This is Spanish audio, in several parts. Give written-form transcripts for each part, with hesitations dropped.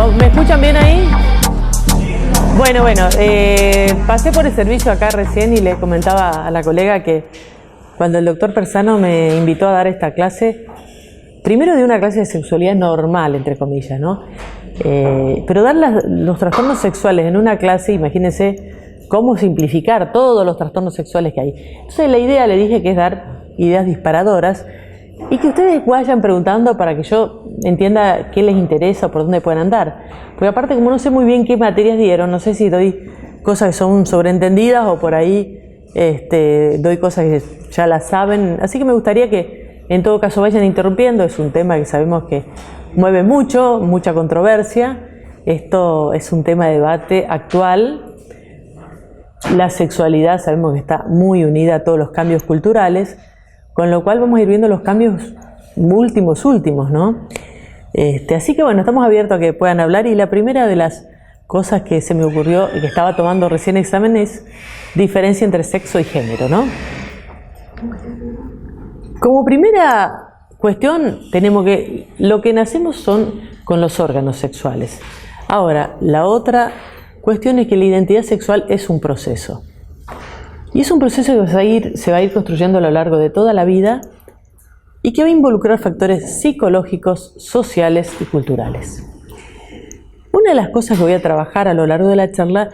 Bueno, ¿me escuchan bien ahí? Bueno, pasé por el servicio acá recién y le comentaba a la colega que cuando el doctor Persano me invitó a dar esta clase, primero de una clase de sexualidad normal, entre comillas, ¿no? Pero dar los trastornos sexuales en una clase, imagínense cómo simplificar todos los trastornos sexuales que hay. Entonces la idea, le dije, que es dar ideas disparadoras y que ustedes vayan preguntando para que yo entienda qué les interesa o por dónde pueden andar. Porque aparte, como no sé muy bien qué materias dieron, no sé si doy cosas que son sobreentendidas o por ahí doy cosas que ya las saben. Así que me gustaría que en todo caso vayan interrumpiendo. Es un tema que sabemos que mueve mucha controversia. Esto es un tema de debate actual. La sexualidad sabemos que está muy unida a todos los cambios culturales, con lo cual vamos a ir viendo los cambios últimos, ¿no? Así que bueno, estamos abiertos a que puedan hablar, y la primera de las cosas que se me ocurrió y que estaba tomando recién examen es diferencia entre sexo y género, ¿no? Como primera cuestión tenemos que lo que nacemos son con los órganos sexuales. Ahora, la otra cuestión es que la identidad sexual es un proceso. Y es un proceso que se va a ir construyendo a lo largo de toda la vida y que va a involucrar factores psicológicos, sociales y culturales. Una de las cosas que voy a trabajar a lo largo de la charla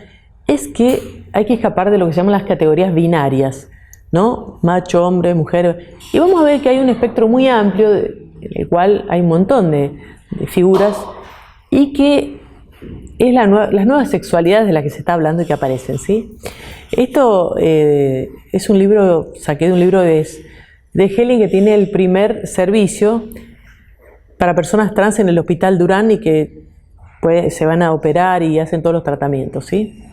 es que hay que escapar de lo que se llaman las categorías binarias, ¿no? Macho, hombre, mujer. Y vamos a ver que hay un espectro muy amplio, en el cual hay un montón de figuras, y que es las nuevas sexualidades de las que se está hablando y que aparecen, ¿sí? Esto es un libro, saqué de un libro de Helen, que tiene el primer servicio para personas trans en el Hospital Durán y que se van a operar y hacen todos los tratamientos, ¿sí?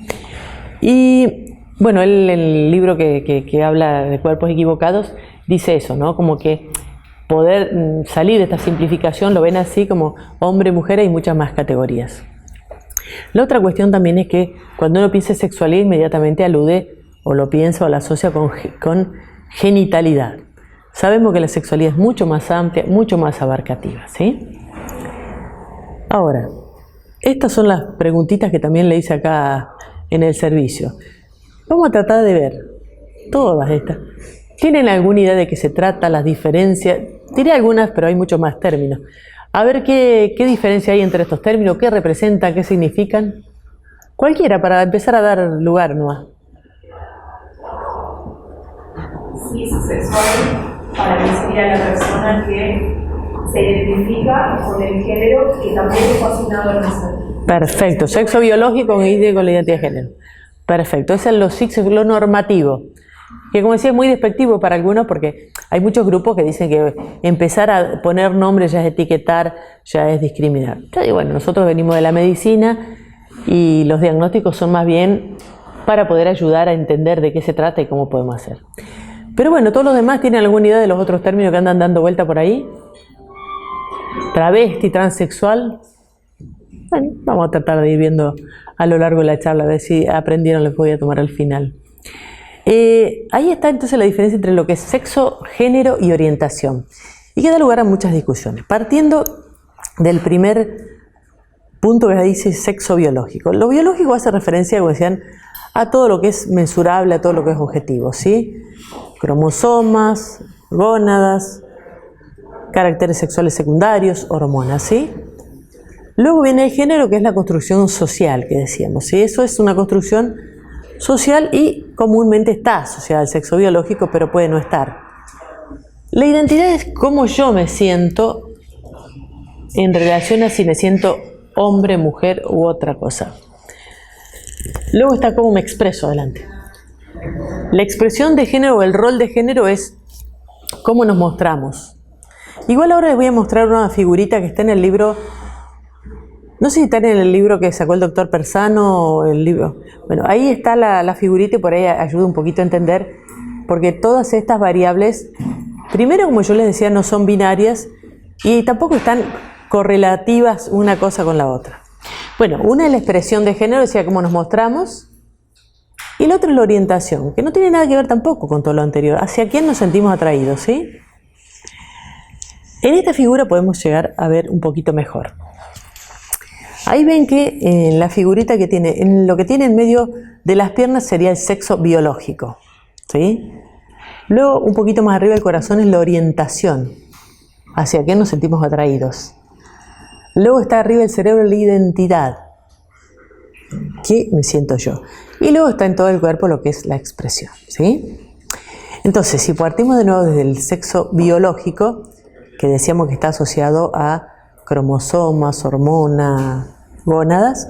Y bueno, el libro que habla de cuerpos equivocados dice eso, ¿no? Como que poder salir de esta simplificación, lo ven así como hombre, mujer, hay muchas más categorías. La otra cuestión también es que cuando uno piensa en sexualidad, inmediatamente alude o lo piensa o la asocia con genitalidad. Sabemos que la sexualidad es mucho más amplia, mucho más abarcativa, ¿sí? Ahora, estas son las preguntitas que también le hice acá en el servicio. Vamos a tratar de ver todas estas. ¿Tienen alguna idea de qué se trata, las diferencias? Diré algunas, pero hay muchos más términos. A ver qué diferencia hay entre estos términos, qué representan, qué significan. Cualquiera, para empezar a dar lugar, ¿no? Cisexual, para mí sería la persona que se identifica con el género que también es asignado al nacer. Perfecto, sexo biológico con la identidad de género. Perfecto, ese es lo normativo. Que, como decía, es muy despectivo para algunos, porque hay muchos grupos que dicen que empezar a poner nombres ya es etiquetar, ya es discriminar. Yo digo, bueno, nosotros venimos de la medicina y los diagnósticos son más bien para poder ayudar a entender de qué se trata y cómo podemos hacer. Pero bueno, ¿todos los demás tienen alguna idea de los otros términos que andan dando vuelta por ahí? Travesti, transexual. Bueno, vamos a tratar de ir viendo a lo largo de la charla, a ver si aprendieron lo que voy a tomar al final. Ahí está entonces la diferencia entre lo que es sexo, género y orientación, y que da lugar a muchas discusiones. Partiendo del primer punto que dice sexo biológico. Lo biológico hace referencia, como decían, a todo lo que es mensurable, a todo lo que es objetivo, ¿sí? Cromosomas, gónadas, caracteres sexuales secundarios, hormonas, ¿sí? Luego viene el género, que es la construcción social, que decíamos, ¿sí? Eso es una construcción social y comúnmente está asociada al sexo biológico, pero puede no estar. La identidad es cómo yo me siento en relación a si me siento hombre, mujer u otra cosa. Luego está cómo me expreso adelante. La expresión de género o el rol de género es cómo nos mostramos. Igual ahora les voy a mostrar una figurita que está en el libro. No sé si está en el libro que sacó el doctor Persano o el libro. Bueno, ahí está la figurita y por ahí ayuda un poquito a entender, porque todas estas variables, primero, como yo les decía, no son binarias y tampoco están correlativas una cosa con la otra. Bueno, una es la expresión de género, decía cómo nos mostramos, y la otra es la orientación, que no tiene nada que ver tampoco con todo lo anterior. ¿Hacia quién nos sentimos atraídos, sí? En esta figura podemos llegar a ver un poquito mejor. Ahí ven que en la figurita que tiene, en lo que tiene en medio de las piernas sería el sexo biológico, ¿sí? Luego, un poquito más arriba del corazón es la orientación, hacia qué nos sentimos atraídos. Luego está arriba el cerebro la identidad, ¿qué me siento yo? Y luego está en todo el cuerpo lo que es la expresión, ¿sí? Entonces, si partimos de nuevo desde el sexo biológico, que decíamos que está asociado a cromosomas, hormonas, gónadas,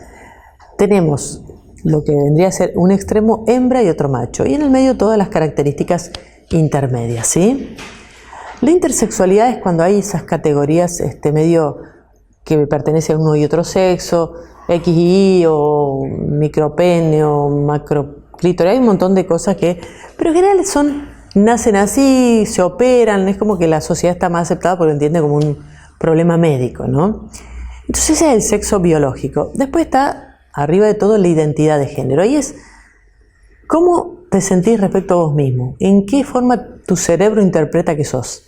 tenemos lo que vendría a ser un extremo hembra y otro macho, y en el medio todas las características intermedias, ¿sí? La intersexualidad es cuando hay esas categorías medio que pertenecen a uno y otro sexo, XY o micropene o macroclítoris, hay un montón de cosas que, pero en general nacen así, se operan, es como que la sociedad está más aceptada porque lo entiende como un problema médico, ¿no? Entonces ese es el sexo biológico. Después está arriba de todo la identidad de género. Ahí es cómo te sentís respecto a vos mismo, en qué forma tu cerebro interpreta que sos.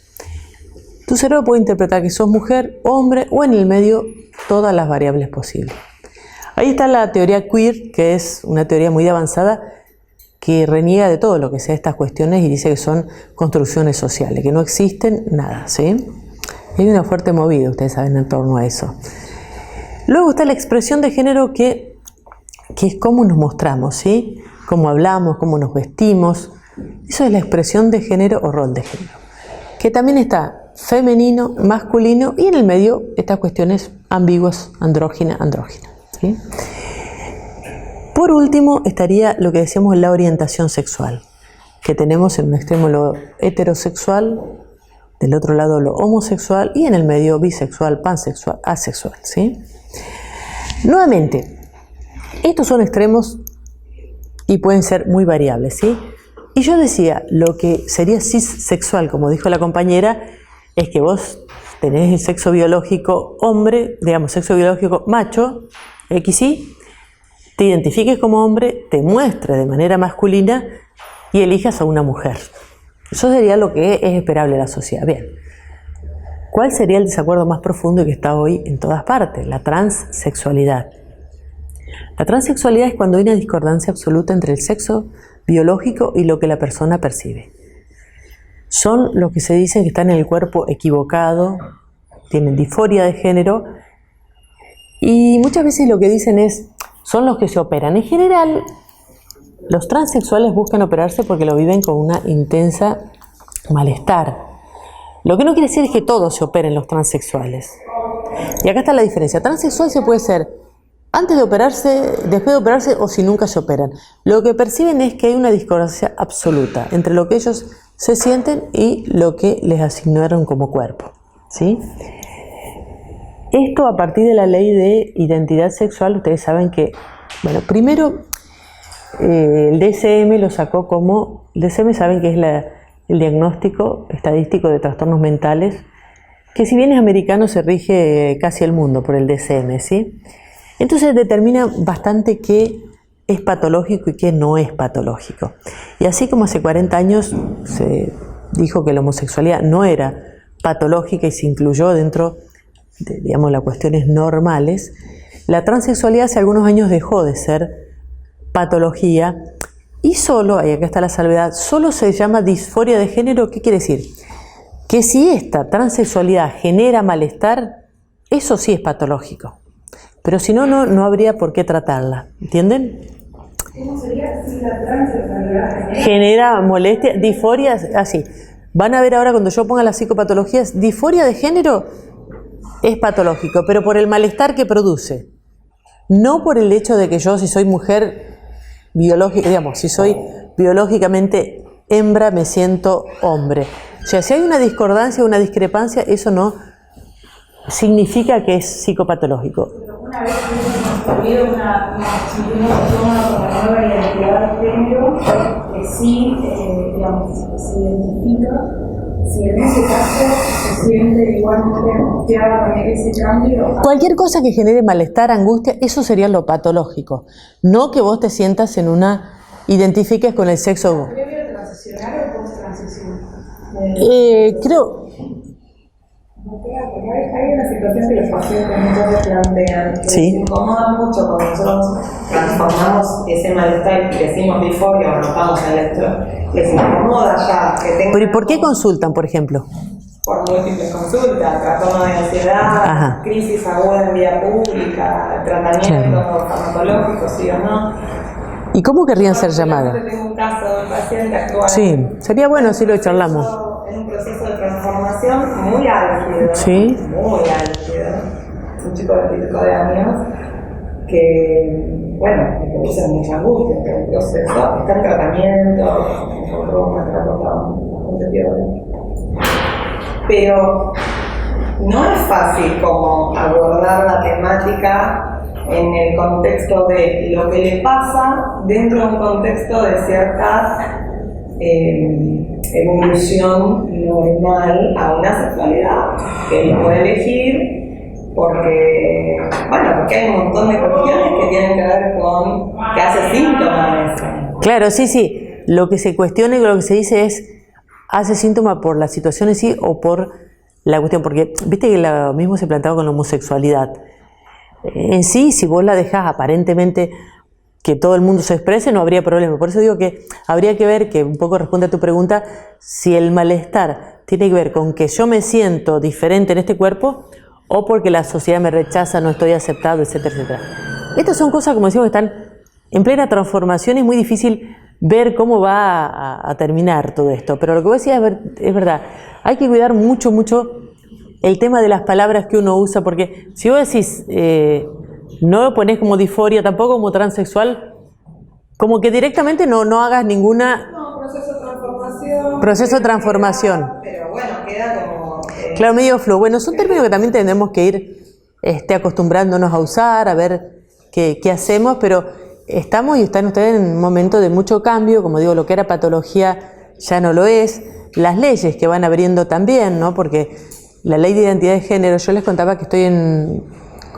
Tu cerebro puede interpretar que sos mujer, hombre o en el medio todas las variables posibles. Ahí está la teoría queer, que es una teoría muy avanzada que reniega de todo lo que sea estas cuestiones y dice que son construcciones sociales, que no existen nada, ¿sí? Hay una fuerte movida, ustedes saben, en torno a eso. Luego está la expresión de género que es cómo nos mostramos, ¿sí? Cómo hablamos, cómo nos vestimos. Eso es la expresión de género o rol de género. Que también está femenino, masculino y en el medio estas cuestiones ambiguas, andrógina, ¿sí? Por último estaría lo que decíamos la orientación sexual, que tenemos en un extremo lo heterosexual, del otro lado lo homosexual y en el medio bisexual, pansexual, asexual, ¿sí? Nuevamente, estos son extremos y pueden ser muy variables, ¿sí? Y yo decía, lo que sería cissexual, como dijo la compañera, es que vos tenés el sexo biológico hombre, digamos, sexo biológico macho, XY, te identifiques como hombre, te muestres de manera masculina y elijas a una mujer. Eso sería lo que es esperable de la sociedad. Bien, ¿cuál sería el desacuerdo más profundo y que está hoy en todas partes? La transexualidad. La transexualidad es cuando hay una discordancia absoluta entre el sexo biológico y lo que la persona percibe. Son los que se dicen que están en el cuerpo equivocado, tienen disforia de género y muchas veces lo que dicen son los que se operan. En general, los transexuales buscan operarse porque lo viven con una intensa malestar. Lo que no quiere decir es que todos se operen los transexuales. Y acá está la diferencia. Transexual se puede ser antes de operarse, después de operarse o si nunca se operan. Lo que perciben es que hay una discordancia absoluta entre lo que ellos se sienten y lo que les asignaron como cuerpo, ¿sí? Esto a partir de la ley de identidad sexual, ustedes saben que, bueno, primero el DSM lo sacó como, el DSM saben que es el diagnóstico estadístico de trastornos mentales, que si bien es americano se rige casi el mundo por el DSM, ¿sí? Entonces determina bastante qué es patológico y qué no es patológico. Y así como hace 40 años se dijo que la homosexualidad no era patológica y se incluyó dentro de, digamos, las cuestiones normales, la transexualidad hace algunos años dejó de ser patología y solo, y acá está la salvedad, solo se llama disforia de género. ¿Qué quiere decir? Que si esta transexualidad genera malestar, eso sí es patológico. Pero si no, no habría por qué tratarla. ¿Entienden? ¿Cómo sería si la transexualidad genera molestia, disforia, así? Van a ver ahora cuando yo ponga las psicopatologías, disforia de género es patológico, pero por el malestar que produce. No por el hecho de que yo, si soy mujer biológica, digamos, si soy biológicamente hembra, me siento hombre. O sea, si hay una discordancia, una discrepancia, eso no significa que es psicopatológico. Una vez que hemos construido si uno toma como nueva identidad de género, que sí, digamos, se identifica, si en ese caso se siente igualmente angustiada con ese cambio. Cualquier cosa que genere malestar, angustia, eso sería lo patológico. No que vos te sientas en una, identifiques con el sexo. ¿Previo transicionar o post-transición? Creo, Hay una situación que los pacientes muchas veces plantean, que sí. nos incomoda mucho cuando nosotros transformamos ese malestar y decimos disforia o notamos les incomoda ya que tengan... ¿Pero y por qué consultan, por ejemplo? Por múltiples consultas, trastorno de ansiedad, Ajá. crisis aguda en vía pública, tratamientos farmacológicos, sí o no. ¿Y cómo querrían ser llamadas? Tengo un caso de un paciente actual. Sí, sería bueno si lo charlamos. En un proceso de transformación muy álgido. Sí. Muy álgido. Un chico de 25 años que, bueno, me produce mucha angustia en el proceso. Está en tratamiento, encontró una terapeuta bastante piola. Pero no es fácil como abordar la temática en el contexto de lo que le pasa dentro de un contexto de cierta evolución normal a una sexualidad que él puede elegir porque hay un montón de cuestiones que tienen que ver con que hace síntoma eso. Claro, sí. Lo que se cuestiona y lo que se dice es hace síntoma por la situación en sí o por la cuestión, porque viste que lo mismo se planteaba con la homosexualidad. En sí, si vos la dejás aparentemente que todo el mundo se exprese, no habría problema. Por eso digo que habría que ver, que un poco responde a tu pregunta, si el malestar tiene que ver con que yo me siento diferente en este cuerpo o porque la sociedad me rechaza, no estoy aceptado, etcétera, etcétera. Estas son cosas, como decimos, que están en plena transformación y es muy difícil ver cómo va a terminar todo esto. Pero lo que vos decías es verdad. Hay que cuidar mucho el tema de las palabras que uno usa, porque si vos decís, no lo ponés como disforia, tampoco como transexual, como que directamente no hagas ninguna... No, proceso de transformación. Proceso de transformación. Pero bueno, queda como... Claro, medio flow. Bueno, son términos que también tenemos que ir acostumbrándonos a usar, a ver qué hacemos, pero estamos y están ustedes en un momento de mucho cambio, como digo, lo que era patología ya no lo es, las leyes que van abriendo también, ¿no? Porque la ley de identidad de género, yo les contaba que estoy en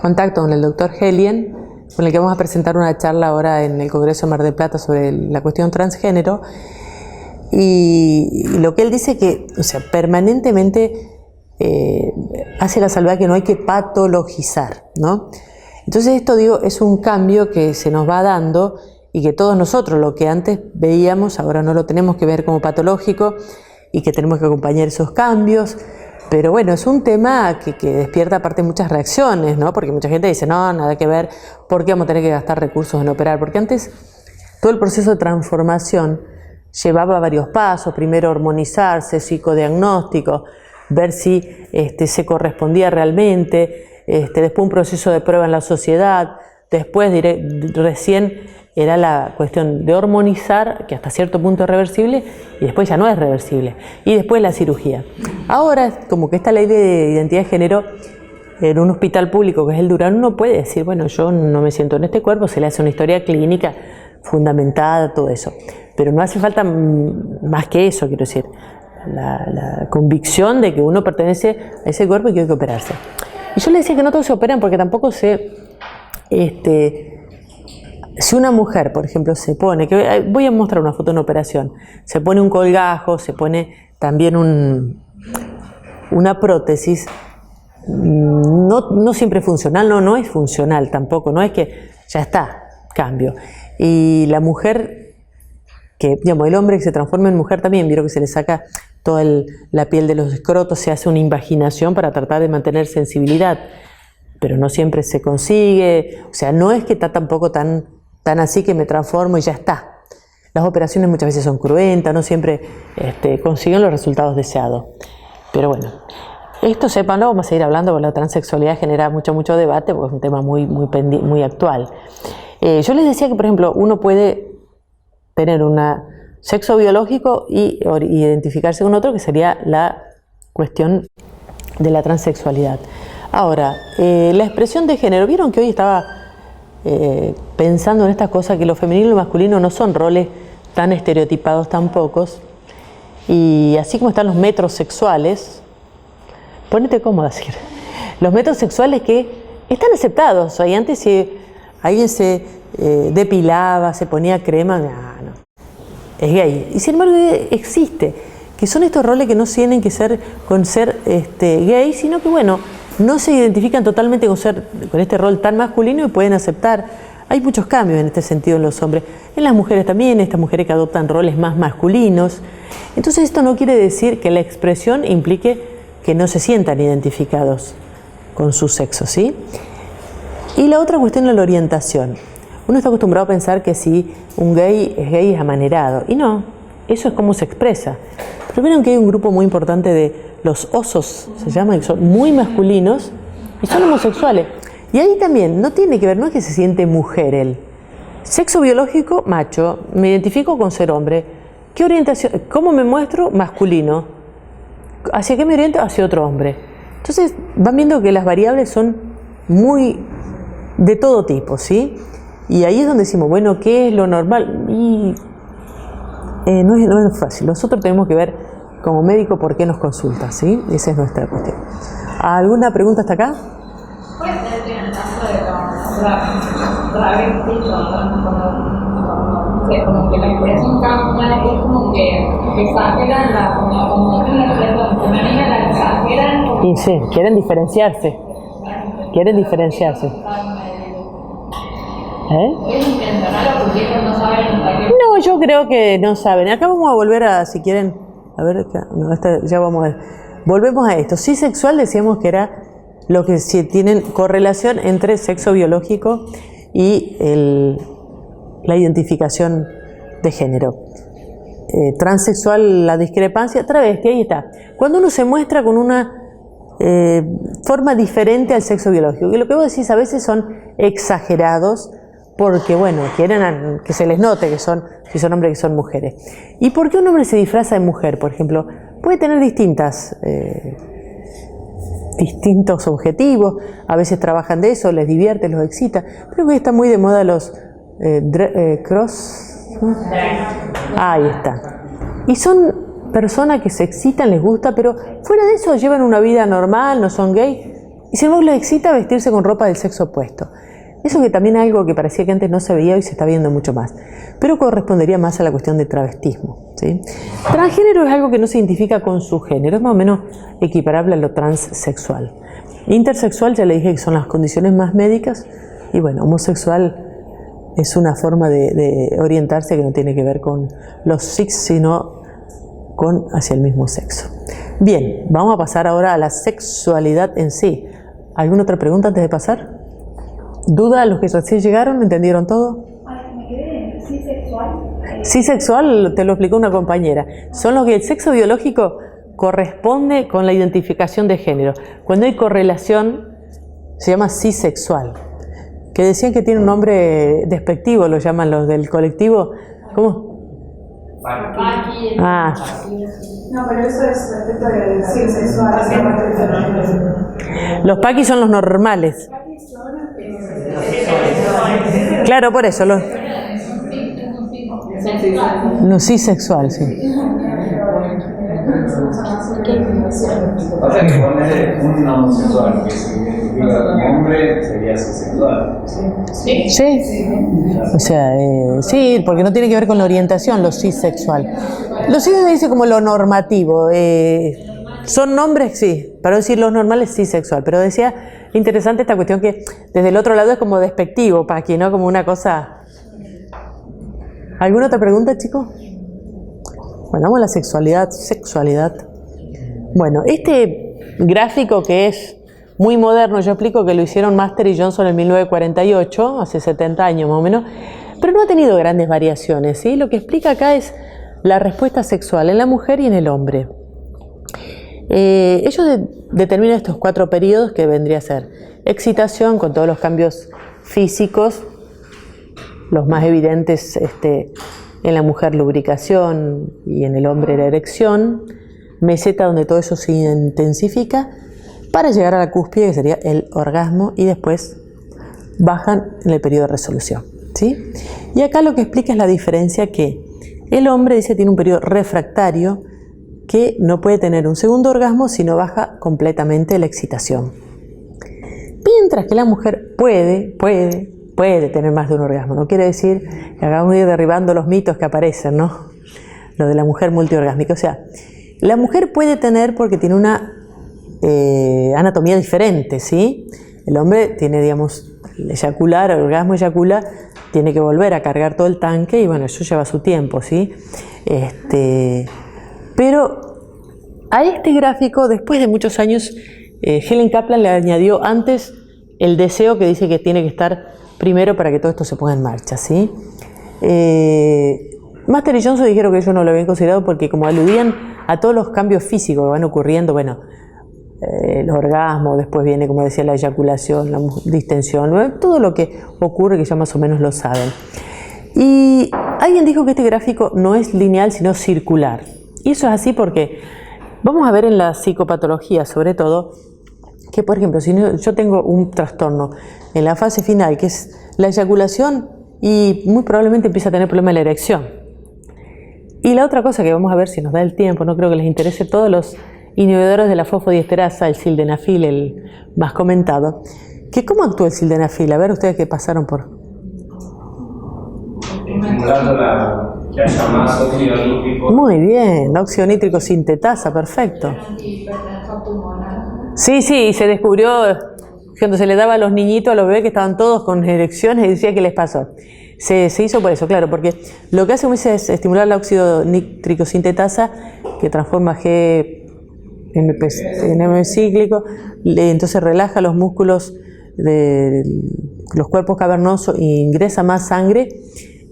contacto con el doctor Helien, con el que vamos a presentar una charla ahora en el Congreso de Mar del Plata sobre la cuestión transgénero, y lo que él dice que, o sea, permanentemente hace la salvedad que no hay que patologizar, ¿no? Entonces esto, digo, es un cambio que se nos va dando y que todos nosotros, lo que antes veíamos, ahora no lo tenemos que ver como patológico y que tenemos que acompañar esos cambios. Pero bueno, es un tema que despierta aparte muchas reacciones, ¿no? Porque mucha gente dice, no, nada que ver, ¿por qué vamos a tener que gastar recursos en operar? Porque antes todo el proceso de transformación llevaba varios pasos, primero hormonizarse, psicodiagnóstico, ver si se correspondía realmente, después un proceso de prueba en la sociedad, después recién era la cuestión de hormonizar, que hasta cierto punto es reversible, y después ya no es reversible, y después la cirugía. Ahora, como que esta ley de identidad de género, en un hospital público que es el Durán, uno puede decir, bueno, yo no me siento en este cuerpo, se le hace una historia clínica fundamentada, todo eso. Pero no hace falta más que eso, quiero decir, la convicción de que uno pertenece a ese cuerpo y que hay que operarse. Y yo le decía que no todos se operan porque tampoco si una mujer, por ejemplo, se pone, voy a mostrar una foto de una operación, se pone un colgajo, se pone también una prótesis, no siempre es funcional, no es funcional tampoco, no es que ya está, cambio. Y la mujer, el hombre que se transforma en mujer también, vieron que se le saca toda la piel de los escrotos, se hace una invaginación para tratar de mantener sensibilidad, pero no siempre se consigue, o sea, no es que está tampoco tan así que me transformo y ya está. Las operaciones muchas veces son cruentas, no siempre consiguen los resultados deseados. Pero bueno, esto sépanlo, vamos a seguir hablando, porque la transexualidad genera mucho debate, porque es un tema muy actual. Yo les decía que, por ejemplo, uno puede tener un sexo biológico y identificarse con otro, que sería la cuestión de la transexualidad. Ahora, la expresión de género, vieron que hoy estaba pensando en estas cosas, que lo femenino y lo masculino no son roles tan estereotipados, tan pocos, y así como están los metrosexuales, ponete cómoda, decir, los metrosexuales que están aceptados. O sea, antes si alguien se depilaba, se ponía crema, no, es gay. Y sin embargo existe, que son estos roles que no tienen que ser con ser gay, sino que bueno, no se identifican totalmente con este rol tan masculino y pueden aceptar. Hay muchos cambios en este sentido en los hombres. En las mujeres también, estas mujeres que adoptan roles más masculinos. Entonces esto no quiere decir que la expresión implique que no se sientan identificados con su sexo, ¿sí? Y la otra cuestión es la orientación. Uno está acostumbrado a pensar que si un gay es amanerado. Y no, eso es como se expresa. Pero vieron que hay un grupo muy importante de los osos, se llama, que son muy masculinos y son homosexuales. Y ahí también no tiene que ver, no es que se siente mujer él. Sexo biológico, macho, me identifico con ser hombre. ¿Qué orientación? ¿Cómo me muestro? Masculino. ¿Hacia qué me oriento? Hacia otro hombre. Entonces van viendo que las variables son muy de todo tipo, ¿sí? Y ahí es donde decimos, bueno, ¿qué es lo normal? Y no es fácil. Nosotros tenemos que ver como médico por qué nos consulta, ¿sí? Esa es nuestra cuestión. ¿Alguna pregunta hasta acá? Puede ser que en el caso de los travestis como que la expresión cambia, es como que exageran como una femenina la exageran. Y sí, quieren diferenciarse. Quieren diferenciarse. ¿Es intencional o porque ellos no saben hasta qué? No, yo creo que no saben. Acá vamos a volver a, si quieren, a ver, no, ya vamos a ver. Volvemos a esto. Sí, sexual decíamos que era lo que sí tienen correlación entre sexo biológico y la identificación de género. Transexual, la discrepancia, travesti, ahí está. Cuando uno se muestra con una forma diferente al sexo biológico, que lo que vos decís a veces son exagerados, porque bueno, quieren que se les note que son, si son hombres que son mujeres. ¿Y por qué un hombre se disfraza de mujer, por ejemplo? Puede tener distintos objetivos, a veces trabajan de eso, les divierte, los excita. Creo que está muy de moda los cross. ¿No? Ahí está. Y son personas que se excitan, les gusta, pero fuera de eso llevan una vida normal, no son gay. Y sin embargo les excita vestirse con ropa del sexo opuesto. Eso que también es algo que parecía que antes no se veía, hoy se está viendo mucho más. Pero correspondería más a la cuestión de travestismo, ¿sí? Transgénero es algo que no se identifica con su género, es más o menos equiparable a lo transsexual. Intersexual, ya le dije que son las condiciones más médicas. Y bueno, homosexual es una forma de orientarse que no tiene que ver con los cis, sino con hacia el mismo sexo. Bien, vamos a pasar ahora a la sexualidad en sí. ¿Alguna otra pregunta antes de pasar? ¿Duda a los que recién llegaron? ¿Entendieron todo? Me quedé en cisexual. Cisexual, te lo explicó una compañera. Son los que el sexo biológico corresponde con la identificación de género. Cuando hay correlación, se llama cisexual. Que decían que tiene un nombre despectivo, lo llaman los del colectivo. ¿Cómo? Paqui. Ah. No, pero eso es respecto del cisexual. Los paquis son los normales. Claro, por eso. Los cisexual, sí. Pasa que poner un homosexual que significa como hombre sería cisexual. Sí. O sea, sí, porque no tiene que ver con la orientación, lo cisexual. Lo cis se dice como lo normativo. Son nombres, sí, para decir los normales, cisexual. Pero decía, interesante esta cuestión que desde el otro lado es como despectivo, para aquí, ¿no? Como una cosa. ¿Alguna otra pregunta, chicos? Bueno, vamos a la sexualidad. Bueno, este gráfico que es muy moderno, yo explico que lo hicieron Master y Johnson en 1948, hace 70 años más o menos, pero no ha tenido grandes variaciones, ¿sí? Lo que explica acá es la respuesta sexual en la mujer y en el hombre. Ellos determinan estos 4 periodos que vendría a ser excitación con todos los cambios físicos, los más evidentes en la mujer lubricación y en el hombre la erección, meseta donde todo eso se intensifica para llegar a la cúspide que sería el orgasmo y después bajan en el periodo de resolución, ¿sí? Y acá lo que explica es la diferencia que el hombre dice tiene un periodo refractario que no puede tener un segundo orgasmo si no baja completamente la excitación. Mientras que la mujer puede tener más de un orgasmo. No quiere decir que hagamos ir derribando los mitos que aparecen, ¿no? Lo de la mujer multiorgásmica. O sea, La mujer puede tener porque tiene una anatomía diferente, ¿sí? El hombre tiene, digamos, el eyacular, el orgasmo eyacula, tiene que volver a cargar todo el tanque y bueno, eso lleva su tiempo, ¿sí? Pero a este gráfico, después de muchos años, Helen Kaplan le añadió antes el deseo que dice que tiene que estar primero para que todo esto se ponga en marcha, ¿sí? Master y Johnson dijeron que ellos no lo habían considerado porque como aludían a todos los cambios físicos que van ocurriendo, bueno, el orgasmo, después viene, como decía, la eyaculación, la distensión, todo lo que ocurre que ya más o menos lo saben. Y alguien dijo que este gráfico no es lineal, sino circular. Y eso es así porque vamos a ver en la psicopatología, sobre todo, que por ejemplo, si yo tengo un trastorno en la fase final, que es la eyaculación, y muy probablemente empieza a tener problema de la erección. Y la otra cosa que vamos a ver si nos da el tiempo, no creo que les interese, todos los inhibidores de la fosfodiesterasa, el sildenafil, el más comentado, que ¿cómo actúa el sildenafil? A ver ustedes que pasaron por... Estimulando que haya más óxido nítrico. Muy bien, óxido nítrico sintetasa, perfecto. Sí, sí, se descubrió cuando se le daba a los niñitos, a los bebés que estaban todos con erecciones y decía qué les pasó. Se hizo por eso, claro, porque lo que hace es estimular el óxido nítrico sintetasa que transforma en M cíclico, entonces relaja los músculos de los cuerpos cavernosos e ingresa más sangre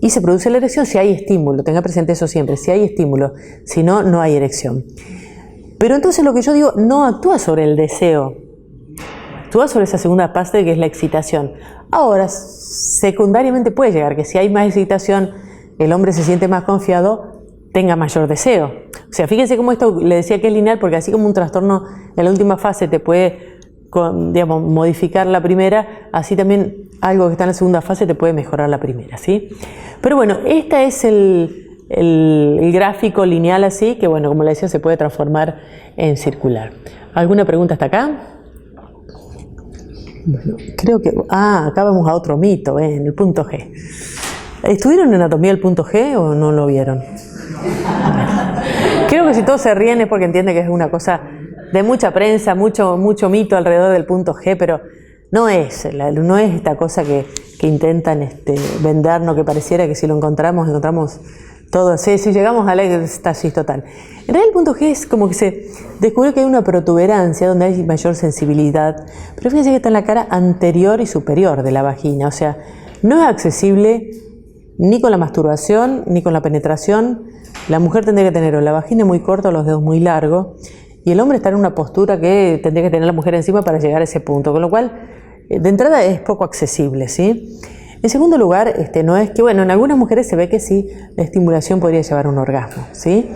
y se produce la erección si hay estímulo. Tenga presente eso siempre, si hay estímulo, si no, no hay erección. Pero entonces lo que yo digo no actúa sobre el deseo, actúa sobre esa segunda fase que es la excitación. Ahora, secundariamente puede llegar que si hay más excitación, el hombre se siente más confiado, tenga mayor deseo. O sea, fíjense cómo esto le decía que es lineal, porque así como un trastorno en la última fase te puede, digamos, modificar la primera, así también algo que está en la segunda fase te puede mejorar la primera, ¿sí? Pero bueno, este es el gráfico lineal así, que bueno, como le decía, se puede transformar en circular. ¿Alguna pregunta hasta acá? Bueno, creo que... acá vamos a otro mito, en el punto G. ¿Estuvieron en anatomía del punto G o no lo vieron? Creo que si todos se ríen es porque entienden que es una cosa de mucha prensa, mucho mito alrededor del punto G, pero no es esta cosa que intentan vendernos, que pareciera que si lo encontramos todo. Si llegamos a la éxtasis total. En realidad el punto G es como que se descubrió que hay una protuberancia donde hay mayor sensibilidad, pero fíjense que está en la cara anterior y superior de la vagina, o sea, no es accesible ni con la masturbación ni con la penetración. La mujer tendría que tener o la vagina muy corta o los dedos muy largos, y el hombre está en una postura que tendría que tener la mujer encima para llegar a ese punto, con lo cual de entrada es poco accesible, ¿sí? En segundo lugar, no es que, bueno, en algunas mujeres se ve que sí, la estimulación podría llevar a un orgasmo, ¿sí?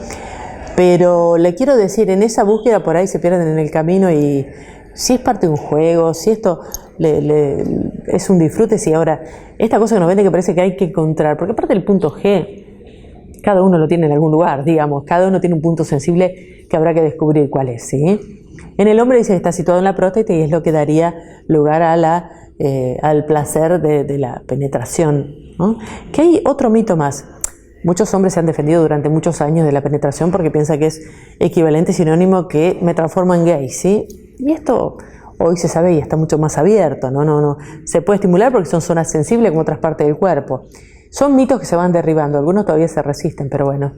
Pero le quiero decir, en esa búsqueda por ahí se pierden en el camino, y si es parte de un juego, si esto es un disfrute, si ahora, esta cosa que nos vende que parece que hay que encontrar, porque aparte del punto G, cada uno lo tiene en algún lugar, digamos, cada uno tiene un punto sensible que habrá que descubrir cuál es, ¿sí? En el hombre dice que está situado en la próstata y es lo que daría lugar a al placer de la penetración, ¿no? Que hay otro mito más. Muchos hombres se han defendido durante muchos años de la penetración porque piensan que es equivalente, sinónimo, que me transformo en gay, ¿sí? Y esto hoy se sabe y está mucho más abierto, no. Se puede estimular porque son zonas sensibles como otras partes del cuerpo. Son mitos que se van derribando, algunos todavía se resisten, pero bueno,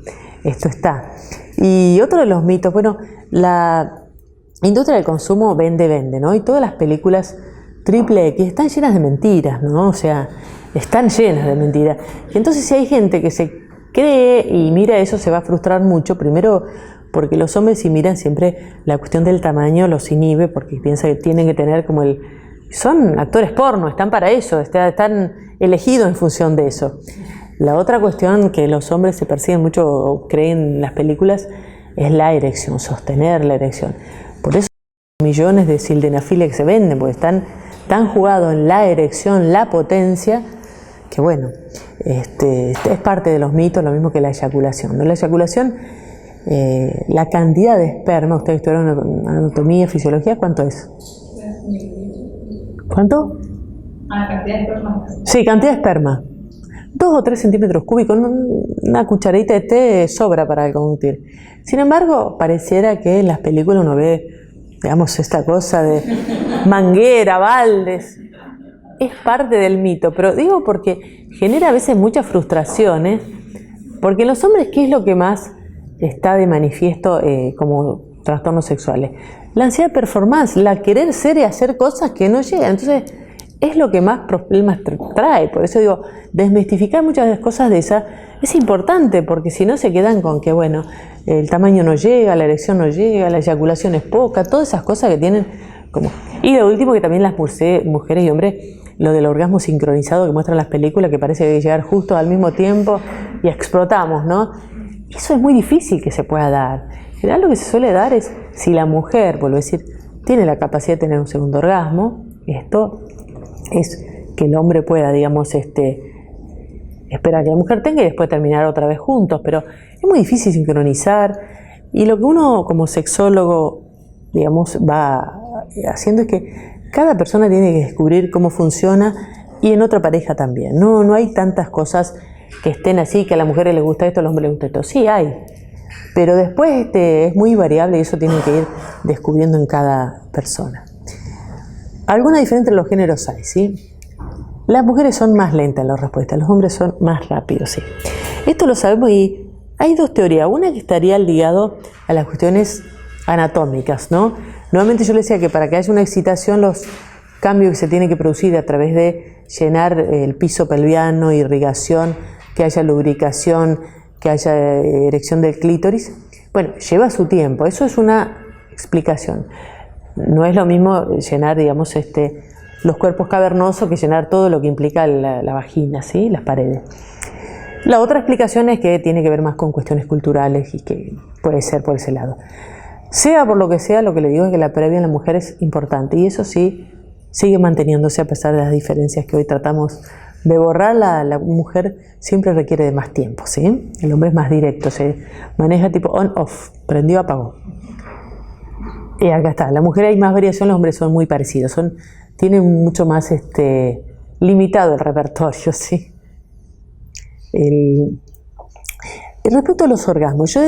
esto está. Y otro de los mitos, bueno, la industria del consumo vende, ¿no? Y todas las películas triple X están llenas de mentiras, ¿no? O sea, están llenas de mentiras. Y entonces si hay gente que se cree y mira eso, se va a frustrar mucho, primero porque los hombres, si miran siempre la cuestión del tamaño, los inhibe, porque piensan que tienen que tener como son actores porno, están para eso, están elegidos en función de eso. La otra cuestión que los hombres se persiguen mucho o creen en las películas es la erección, sostener la erección. Por eso hay millones de sildenafil que se venden, porque están tan jugados en la erección, la potencia, que bueno, es parte de los mitos, lo mismo que la eyaculación, ¿no? La eyaculación, la cantidad de esperma, ustedes estudiaron anatomía, fisiología, ¿cuánto es? ¿Cuánto? Cantidad de esperma. Sí, cantidad de esperma. 2 o 3 centímetros cúbicos, una cucharadita de té sobra para conducir. Sin embargo, pareciera que en las películas uno ve, digamos, esta cosa de manguera, baldes. Es parte del mito, pero digo porque genera a veces muchas frustraciones, porque en los hombres, ¿qué es lo que más está de manifiesto como trastornos sexuales? La ansiedad de performance, la querer ser y hacer cosas que no llegan. Entonces, es lo que más problemas trae. Por eso digo, desmistificar muchas cosas de esas es importante, porque si no se quedan con que, bueno, el tamaño no llega, la erección no llega, la eyaculación es poca, todas esas cosas que tienen como... Y lo último, que también las mujeres y hombres, lo del orgasmo sincronizado que muestran las películas, que parece llegar justo al mismo tiempo y explotamos, ¿no? Eso es muy difícil que se pueda dar. En general lo que se suele dar es, si la mujer, vuelvo a decir, tiene la capacidad de tener un segundo orgasmo, esto es que el hombre pueda, digamos, esperar que la mujer tenga y después terminar otra vez juntos, pero es muy difícil sincronizar, y lo que uno como sexólogo, digamos, va haciendo es que cada persona tiene que descubrir cómo funciona, y en otra pareja también. No hay tantas cosas que estén así, que a las mujeres les gusta esto, a los hombres les gusta esto. Sí hay, pero después es muy variable y eso tiene que ir descubriendo en cada persona. Alguna diferencia entre los géneros hay, ¿sí? Las mujeres son más lentas en la respuesta, los hombres son más rápidos, ¿sí? Esto lo sabemos, y hay 2 teorías. Una que estaría ligado a las cuestiones anatómicas, ¿no? Nuevamente yo les decía que para que haya una excitación, los cambios que se tienen que producir a través de llenar el piso pelviano, irrigación, que haya lubricación, que haya erección del clítoris, bueno, lleva su tiempo. Eso es una explicación. No es lo mismo llenar, digamos, los cuerpos cavernosos que llenar todo lo que implica la vagina, ¿sí? Las paredes. La otra explicación es que tiene que ver más con cuestiones culturales y que puede ser por ese lado. Sea por lo que sea, lo que le digo es que la previa en la mujer es importante, y eso sí sigue manteniéndose a pesar de las diferencias que hoy tratamos de borrar. La mujer siempre requiere de más tiempo, ¿sí? El hombre es más directo, se maneja tipo on-off, prendió, apagó. Y acá está, la mujer hay más variación, los hombres son muy parecidos, tienen mucho más limitado el repertorio, ¿sí? Respecto a los orgasmos, yo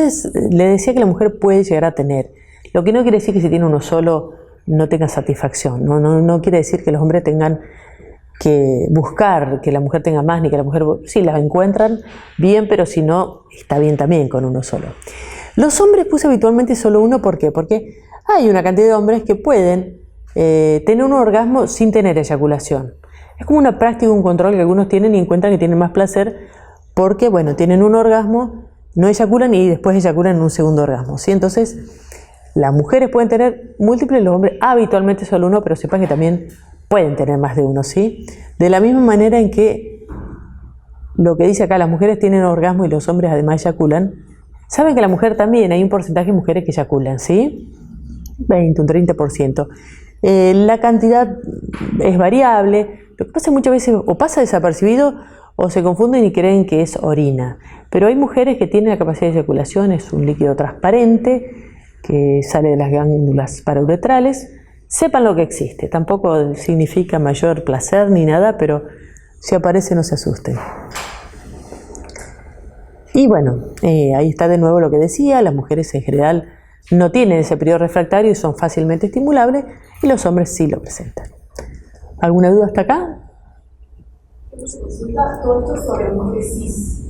le decía que la mujer puede llegar a tener, lo que no quiere decir que si tiene uno solo no tenga satisfacción, no quiere decir que los hombres tengan que buscar que la mujer tenga más, ni que la mujer, sí, las encuentran bien, pero si no, está bien también con uno solo. Los hombres puse habitualmente solo uno, ¿por qué? Porque hay una cantidad de hombres que pueden tener un orgasmo sin tener eyaculación. Es como una práctica, un control que algunos tienen y encuentran que tienen más placer porque, bueno, tienen un orgasmo, no eyaculan y después eyaculan en un segundo orgasmo, ¿sí? Entonces, las mujeres pueden tener múltiples, los hombres habitualmente solo uno, pero sepan que también pueden tener más de uno, ¿sí? De la misma manera en que lo que dice acá, las mujeres tienen orgasmo y los hombres además eyaculan, saben que la mujer también, hay un porcentaje de mujeres que eyaculan, ¿sí? 20, un 30%. La cantidad es variable, lo que pasa es que muchas veces o pasa desapercibido o se confunden y creen que es orina. Pero hay mujeres que tienen la capacidad de eyaculación, es un líquido transparente que sale de las glándulas parauretrales. Sepan lo que existe, tampoco significa mayor placer ni nada, pero si aparece no se asusten. Y bueno, ahí está de nuevo lo que decía, las mujeres en general no tienen ese periodo refractario y son fácilmente estimulables, y los hombres sí lo presentan. ¿Alguna duda hasta acá? Consulta todo esto sobre mujeres cis.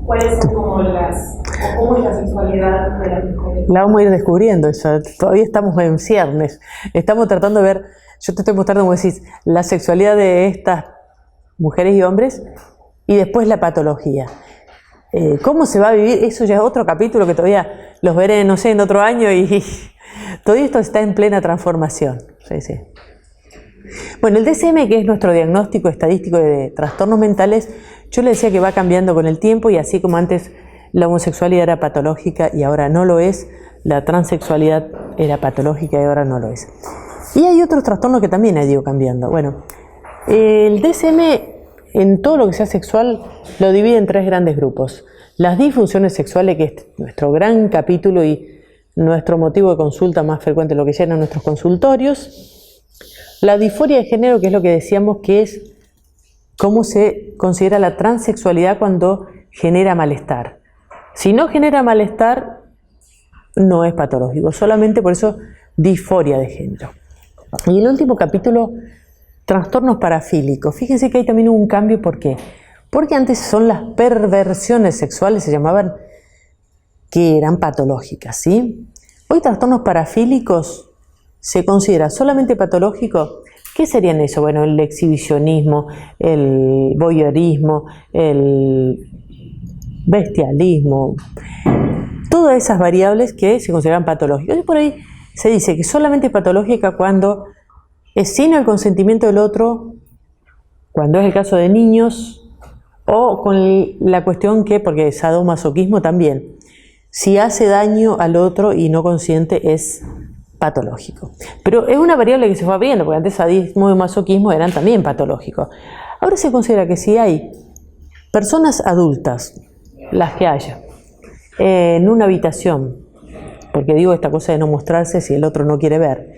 ¿Cuáles son como cómo es la sexualidad de las mujeres? La vamos a ir descubriendo, eso. Todavía estamos en ciernes. Estamos tratando de ver, yo te estoy mostrando, como decís, la sexualidad de estas mujeres y hombres y después la patología. ¿Cómo se va a vivir? Eso ya es otro capítulo que todavía los veré, no sé, en otro año, y todo esto está en plena transformación. Sí, sí. Bueno, el DSM, que es nuestro diagnóstico estadístico de trastornos mentales, yo le decía que va cambiando con el tiempo, y así como antes la homosexualidad era patológica y ahora no lo es, la transexualidad era patológica y ahora no lo es. Y hay otros trastornos que también han ido cambiando. Bueno, el DSM en todo lo que sea sexual lo divide en 3 grandes grupos. Las disfunciones sexuales, que es nuestro gran capítulo y nuestro motivo de consulta más frecuente, lo que llenan nuestros consultorios. La disforia de género, que es lo que decíamos que es cómo se considera la transexualidad cuando genera malestar. Si no genera malestar, no es patológico, solamente por eso disforia de género. Y el último capítulo, trastornos parafílicos. Fíjense que hay también un cambio, ¿por qué? Porque antes son las perversiones sexuales, se llamaban, que eran patológicas, ¿sí? Hoy trastornos parafílicos se considera solamente patológico. ¿Qué serían eso? Bueno, el exhibicionismo, el voyeurismo, el bestialismo, todas esas variables que se consideran patológicas. Y por ahí se dice que solamente es patológica cuando es sin el consentimiento del otro, cuando es el caso de niños, o con la cuestión que, porque sadomasoquismo también, si hace daño al otro y no consiente es patológico. Pero es una variable que se fue abriendo, porque antes sadismo y masoquismo eran también patológicos. Ahora se considera que si hay personas adultas, las que haya, en una habitación, porque digo esta cosa de no mostrarse si el otro no quiere ver,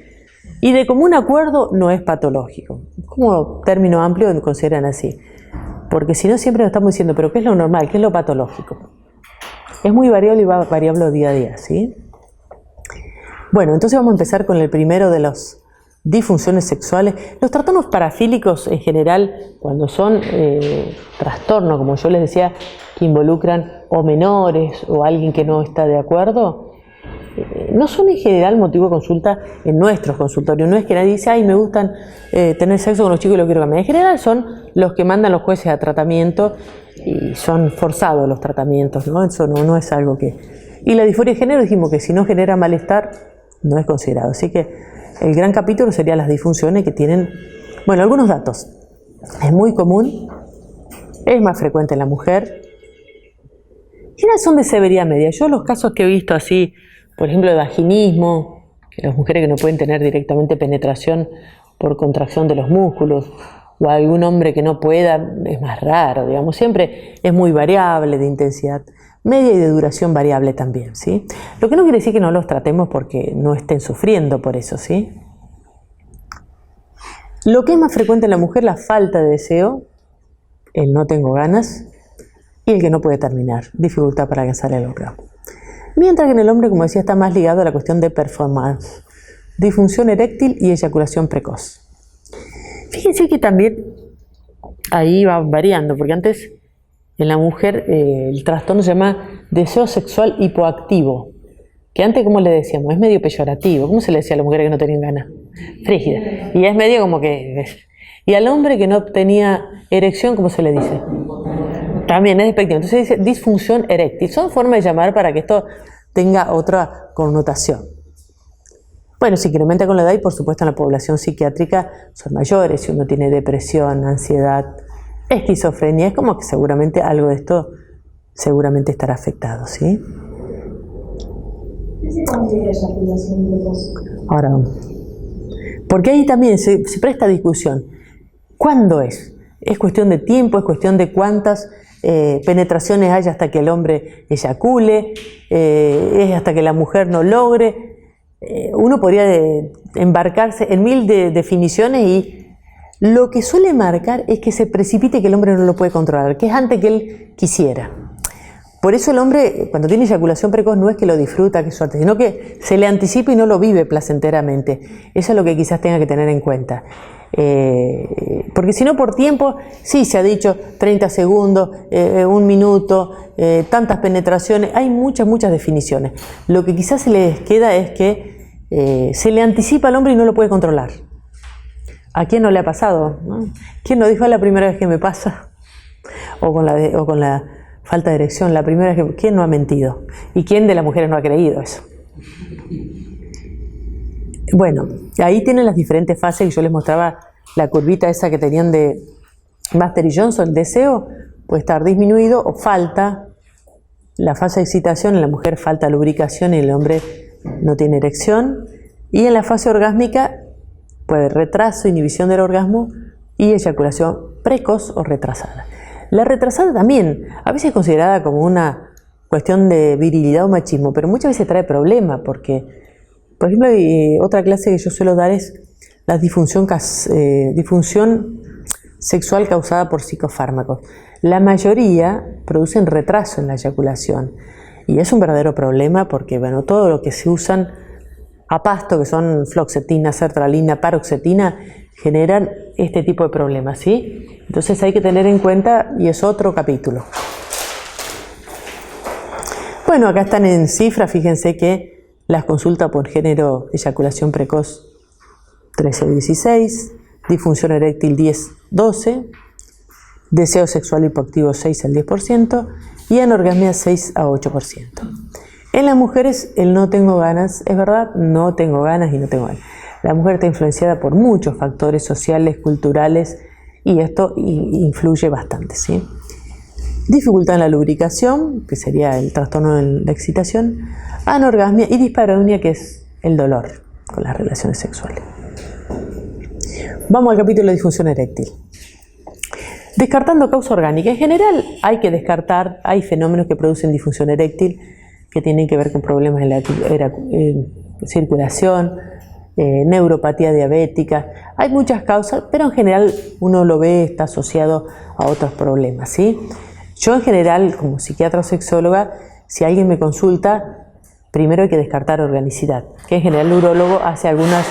y de común acuerdo no es patológico. Como término amplio consideran así. Porque si no siempre nos estamos diciendo, pero ¿qué es lo normal? ¿Qué es lo patológico? Es muy variable y va variable día a día, ¿sí? Bueno, entonces vamos a empezar con el primero de las disfunciones sexuales. Los trastornos parafílicos en general, cuando son trastornos, como yo les decía, que involucran o menores o alguien que no está de acuerdo, no son en general motivo de consulta en nuestros consultorios. No es que nadie dice, ay, me gustan tener sexo con los chicos y lo quiero cambiar. En general son los que mandan los jueces a tratamiento y son forzados los tratamientos, ¿no? Eso no es algo que... Y la disforia de género dijimos que si no genera malestar, no es considerado. Así que el gran capítulo sería las disfunciones que tienen, bueno, algunos datos. Es muy común, es más frecuente en la mujer. ¿Quiénes son de severidad media? Yo los casos que he visto así, por ejemplo, de vaginismo, que las mujeres que no pueden tener directamente penetración por contracción de los músculos, o algún hombre que no pueda, es más raro, digamos, siempre es muy variable de intensidad media y de duración variable también, ¿sí? Lo que no quiere decir que no los tratemos porque no estén sufriendo por eso, ¿sí? Lo que es más frecuente en la mujer, la falta de deseo, el no tengo ganas, y el que no puede terminar, dificultad para alcanzar el orgasmo. Mientras que en el hombre, como decía, está más ligado a la cuestión de performance, disfunción eréctil y eyaculación precoz. Fíjense que también ahí va variando, porque antes en la mujer el trastorno se llama deseo sexual hipoactivo, que antes, como le decíamos, es medio peyorativo. ¿Cómo se le decía a la mujer que no tenían ganas? Frígida. Y es medio como que... Y al hombre que no tenía erección, ¿cómo se le dice? También es despectivo. Entonces dice disfunción eréctil. Son formas de llamar para que esto tenga otra connotación. Bueno, se incrementa con la edad y por supuesto en la población psiquiátrica son mayores. Si uno tiene depresión, ansiedad, esquizofrenia, es como que seguramente algo de esto seguramente estará afectado, ¿sí? ¿Qué se considera eyaculación precoz? Ahora vamos. Porque ahí también se presta discusión. ¿Cuándo es? ¿Es cuestión de tiempo? ¿Es cuestión de cuántas penetraciones hay hasta que el hombre eyacule? ¿Es hasta que la mujer no logre? Uno podría embarcarse en mil definiciones y lo que suele marcar es que se precipite que el hombre no lo puede controlar, que es antes que él quisiera. Por eso el hombre, cuando tiene eyaculación precoz, no es que lo disfruta, que es suerte, sino que se le anticipa y no lo vive placenteramente. Eso es lo que quizás tenga que tener en cuenta. Porque si no, por tiempo, sí se ha dicho 30 segundos, 1 minuto, tantas penetraciones, hay muchas definiciones. Lo que quizás se les queda es que se le anticipa al hombre y no lo puede controlar. ¿A quién no le ha pasado? ¿No? ¿Quién no dijo la primera vez que me pasa? O con la falta de erección, la primera vez que... ¿Quién no ha mentido? ¿Y quién de las mujeres no ha creído eso? Bueno, ahí tienen las diferentes fases y yo les mostraba la curvita esa que tenían de Master y Johnson. El deseo puede estar disminuido o falta. La fase de excitación, en la mujer falta lubricación y el hombre no tiene erección. Y en la fase orgásmica puede haber retraso, inhibición del orgasmo y eyaculación precoz o retrasada. La retrasada también, a veces es considerada como una cuestión de virilidad o machismo, pero muchas veces trae problemas porque, por ejemplo, otra clase que yo suelo dar es la disfunción sexual causada por psicofármacos. La mayoría producen retraso en la eyaculación y es un verdadero problema porque bueno, todo lo que se usan a pasto, que son fluoxetina, sertralina, paroxetina, generan este tipo de problemas, ¿sí? Entonces hay que tener en cuenta, y es otro capítulo. Bueno, acá están en cifras, fíjense que las consultas por género, eyaculación precoz 13-16, disfunción eréctil 10-12, deseo sexual hipoactivo 6 al 10% y anorgasmia 6 a 8%. En las mujeres el no tengo ganas, es verdad, no tengo ganas y no tengo ganas. La mujer está influenciada por muchos factores sociales, culturales y esto influye bastante, ¿sí? Dificultad en la lubricación, que sería el trastorno de la excitación, anorgasmia y dispareunia, que es el dolor con las relaciones sexuales. Vamos al capítulo de disfunción eréctil. Descartando causa orgánica. En general hay que descartar, hay fenómenos que producen disfunción eréctil que tienen que ver con problemas en la circulación, neuropatía diabética. Hay muchas causas, pero en general uno lo ve, está asociado a otros problemas, ¿sí? Yo en general, como psiquiatra o sexóloga, si alguien me consulta, primero hay que descartar organicidad, que en general el urólogo hace algunas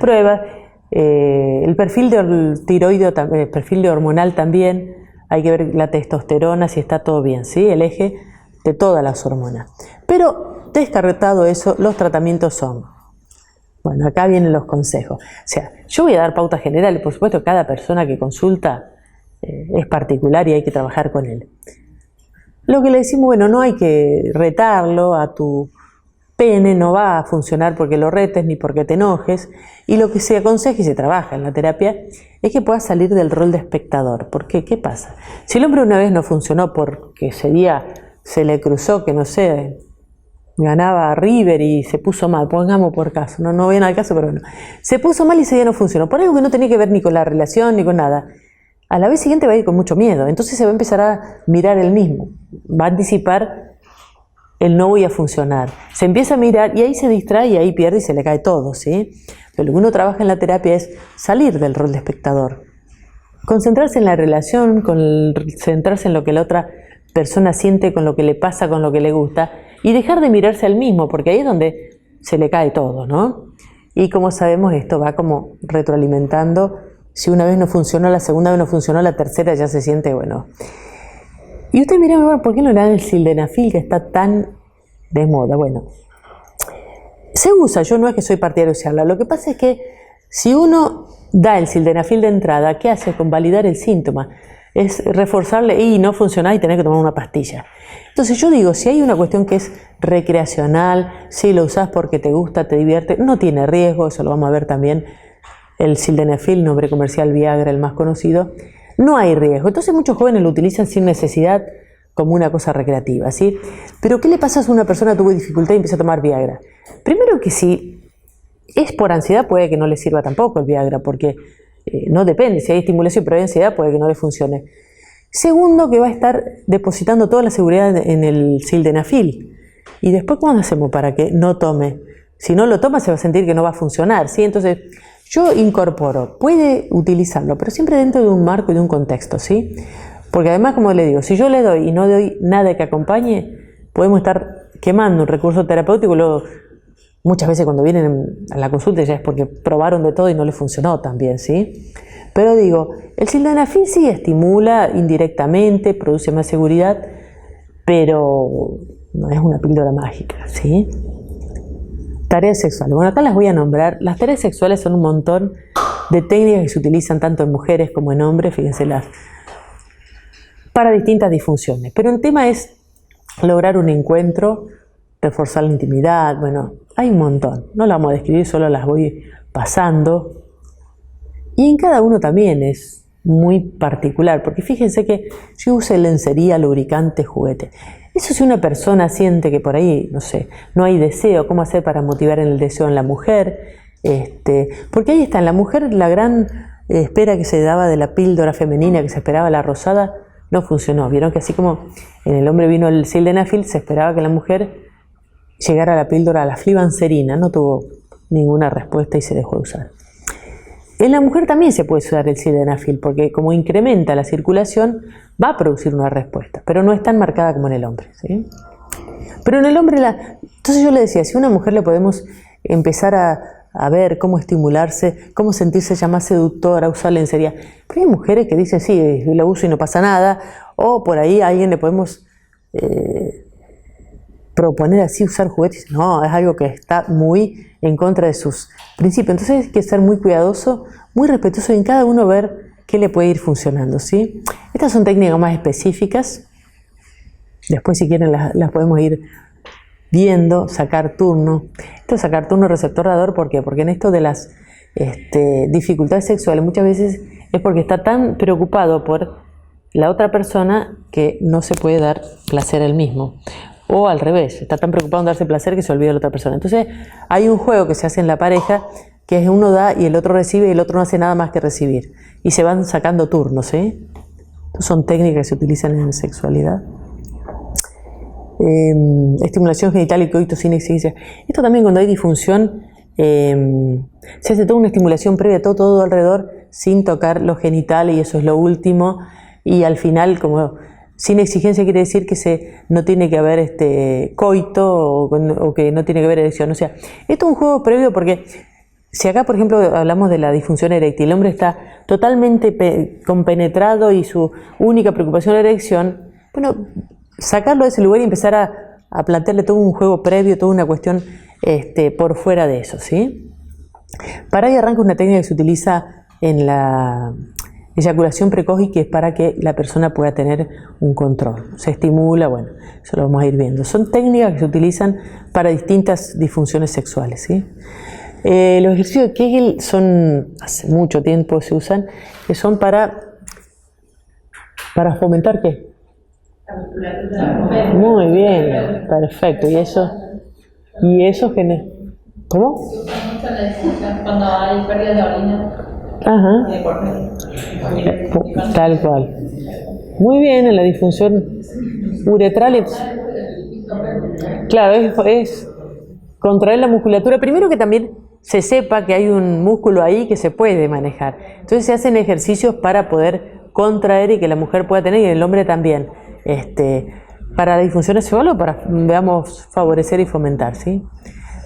pruebas. El perfil de tiroideo, el perfil de hormonal también, hay que ver la testosterona, si está todo bien, ¿sí? El eje de todas las hormonas. Pero descartado eso, los tratamientos son, bueno, acá vienen los consejos. O sea, yo voy a dar pautas generales, por supuesto, cada persona que consulta es particular y hay que trabajar con él. Lo que le decimos, bueno, no hay que retarlo a tu pene, no va a funcionar porque lo retes ni porque te enojes, y lo que se aconseja y se trabaja en la terapia es que puedas salir del rol de espectador. ¿Por qué? ¿Qué pasa? Si el hombre una vez no funcionó porque ese día se le cruzó que, no sé, ganaba a River y se puso mal, pongamos por caso, no viene al caso, pero bueno, se puso mal y ese día no funcionó, por algo que no tenía que ver ni con la relación ni con nada, a la vez siguiente va a ir con mucho miedo, entonces se va a empezar a mirar él mismo, va a anticipar el no voy a funcionar, se empieza a mirar y ahí se distrae y ahí pierde y se le cae todo, ¿sí? Pero lo que uno trabaja en la terapia es salir del rol de espectador, concentrarse en la relación, concentrarse en lo que la otra persona siente, con lo que le pasa, con lo que le gusta, y dejar de mirarse al mismo, porque ahí es donde se le cae todo, ¿no? Y como sabemos, esto va como retroalimentando. Si una vez no funcionó, la segunda vez no funcionó, la tercera ya se siente, bueno. Y usted mira, bueno, ¿por qué no le dan el sildenafil que está tan de moda? Bueno, se usa, yo no es que soy partidario de usarla, lo que pasa es que si uno da el sildenafil de entrada, ¿qué hace? Convalidar el síntoma. Es reforzarle y no funcionar y tener que tomar una pastilla. Entonces yo digo, si hay una cuestión que es recreacional, si lo usás porque te gusta, te divierte, no tiene riesgo, eso lo vamos a ver también, el sildenafil, nombre comercial Viagra, el más conocido, no hay riesgo. Entonces muchos jóvenes lo utilizan sin necesidad como una cosa recreativa, ¿sí? Pero ¿qué le pasa si una persona tuvo dificultad y empieza a tomar Viagra? Primero que si es por ansiedad puede que no le sirva tampoco el Viagra, porque no depende, si hay estimulación pero hay ansiedad puede que no le funcione. Segundo, que va a estar depositando toda la seguridad en el sildenafil. Y después, ¿cómo hacemos para que no tome? Si no lo toma se va a sentir que no va a funcionar, ¿sí? Entonces yo incorporo, puede utilizarlo, pero siempre dentro de un marco y de un contexto, ¿sí? Porque además, como le digo, si yo le doy y no doy nada que acompañe, podemos estar quemando un recurso terapéutico y luego muchas veces cuando vienen a la consulta ya es porque probaron de todo y no les funcionó tan bien, ¿sí? Pero digo, el sildenafil sí estimula indirectamente, produce más seguridad, pero no es una píldora mágica, ¿sí? Tareas sexuales. Bueno, acá las voy a nombrar. Las tareas sexuales son un montón de técnicas que se utilizan tanto en mujeres como en hombres, fíjense, para distintas disfunciones. Pero el tema es lograr un encuentro, reforzar la intimidad, bueno, hay un montón. No las vamos a describir, solo las voy pasando. Y en cada uno también es muy particular, porque fíjense que yo uso lencería, lubricante, juguete. Eso si una persona siente que por ahí, no sé, no hay deseo, ¿cómo hacer para motivar el deseo en la mujer? Porque ahí está, en la mujer la gran espera que se daba de la píldora femenina, que se esperaba la rosada, no funcionó. Vieron que así como en el hombre vino el sildenafil, se esperaba que la mujer llegara a la píldora, a la flibanserina, no tuvo ninguna respuesta y se dejó de usar. En la mujer también se puede usar el sildenafil, porque como incrementa la circulación, va a producir una respuesta, pero no es tan marcada como en el hombre, ¿sí? Pero en el hombre, entonces yo le decía, si a una mujer le podemos empezar a ver cómo estimularse, cómo sentirse ya más seductora, usar lencería. Pero hay mujeres que dicen, sí, lo uso y no pasa nada, o por ahí a alguien le podemos proponer así usar juguetes. No, es algo que está muy en contra de sus principios. Entonces hay que ser muy cuidadoso, muy respetuoso y en cada uno ver qué le puede ir funcionando, ¿sí? Estas son técnicas más específicas. Después, si quieren, las podemos ir viendo. Sacar turno. Esto es sacar turno receptor-dador, ¿por qué? Porque en esto de las dificultades sexuales muchas veces es porque está tan preocupado por la otra persona que no se puede dar placer él mismo. O al revés, está tan preocupado en darse placer que se olvida de la otra persona. Entonces hay un juego que se hace en la pareja, que es uno da y el otro recibe y el otro no hace nada más que recibir. Y se van sacando turnos, ¿sí? Estas son técnicas que se utilizan en sexualidad. Estimulación genital y coito sin exigencia. Esto también cuando hay disfunción, se hace toda una estimulación previa, todo alrededor, sin tocar los genitales, y eso es lo último. Y al final, como sin exigencia quiere decir que no tiene que haber coito o que no tiene que haber erección. O sea, esto es un juego previo porque si acá, por ejemplo, hablamos de la disfunción eréctil, el hombre está totalmente compenetrado y su única preocupación es la erección, bueno, sacarlo de ese lugar y empezar a plantearle todo un juego previo, toda una cuestión por fuera de eso, ¿sí? Para ahí arranca una técnica que se utiliza en la eyaculación precoz y que es para que la persona pueda tener un control. Se estimula, bueno, eso lo vamos a ir viendo. Son técnicas que se utilizan para distintas disfunciones sexuales, ¿sí? Los ejercicios de Kegel hace mucho tiempo se usan, que son para fomentar ¿qué? Muy bien, perfecto. ¿Y eso genera? ¿Cómo? Cuando hay pérdida de orina. Ajá. Tal cual. Muy bien, en la disfunción uretral. Claro, es contraer la musculatura. Primero que también se sepa que hay un músculo ahí que se puede manejar. Entonces se hacen ejercicios para poder contraer y que la mujer pueda tener y el hombre también. Para la disfunción sexual o para, veamos, favorecer y fomentar, ¿sí?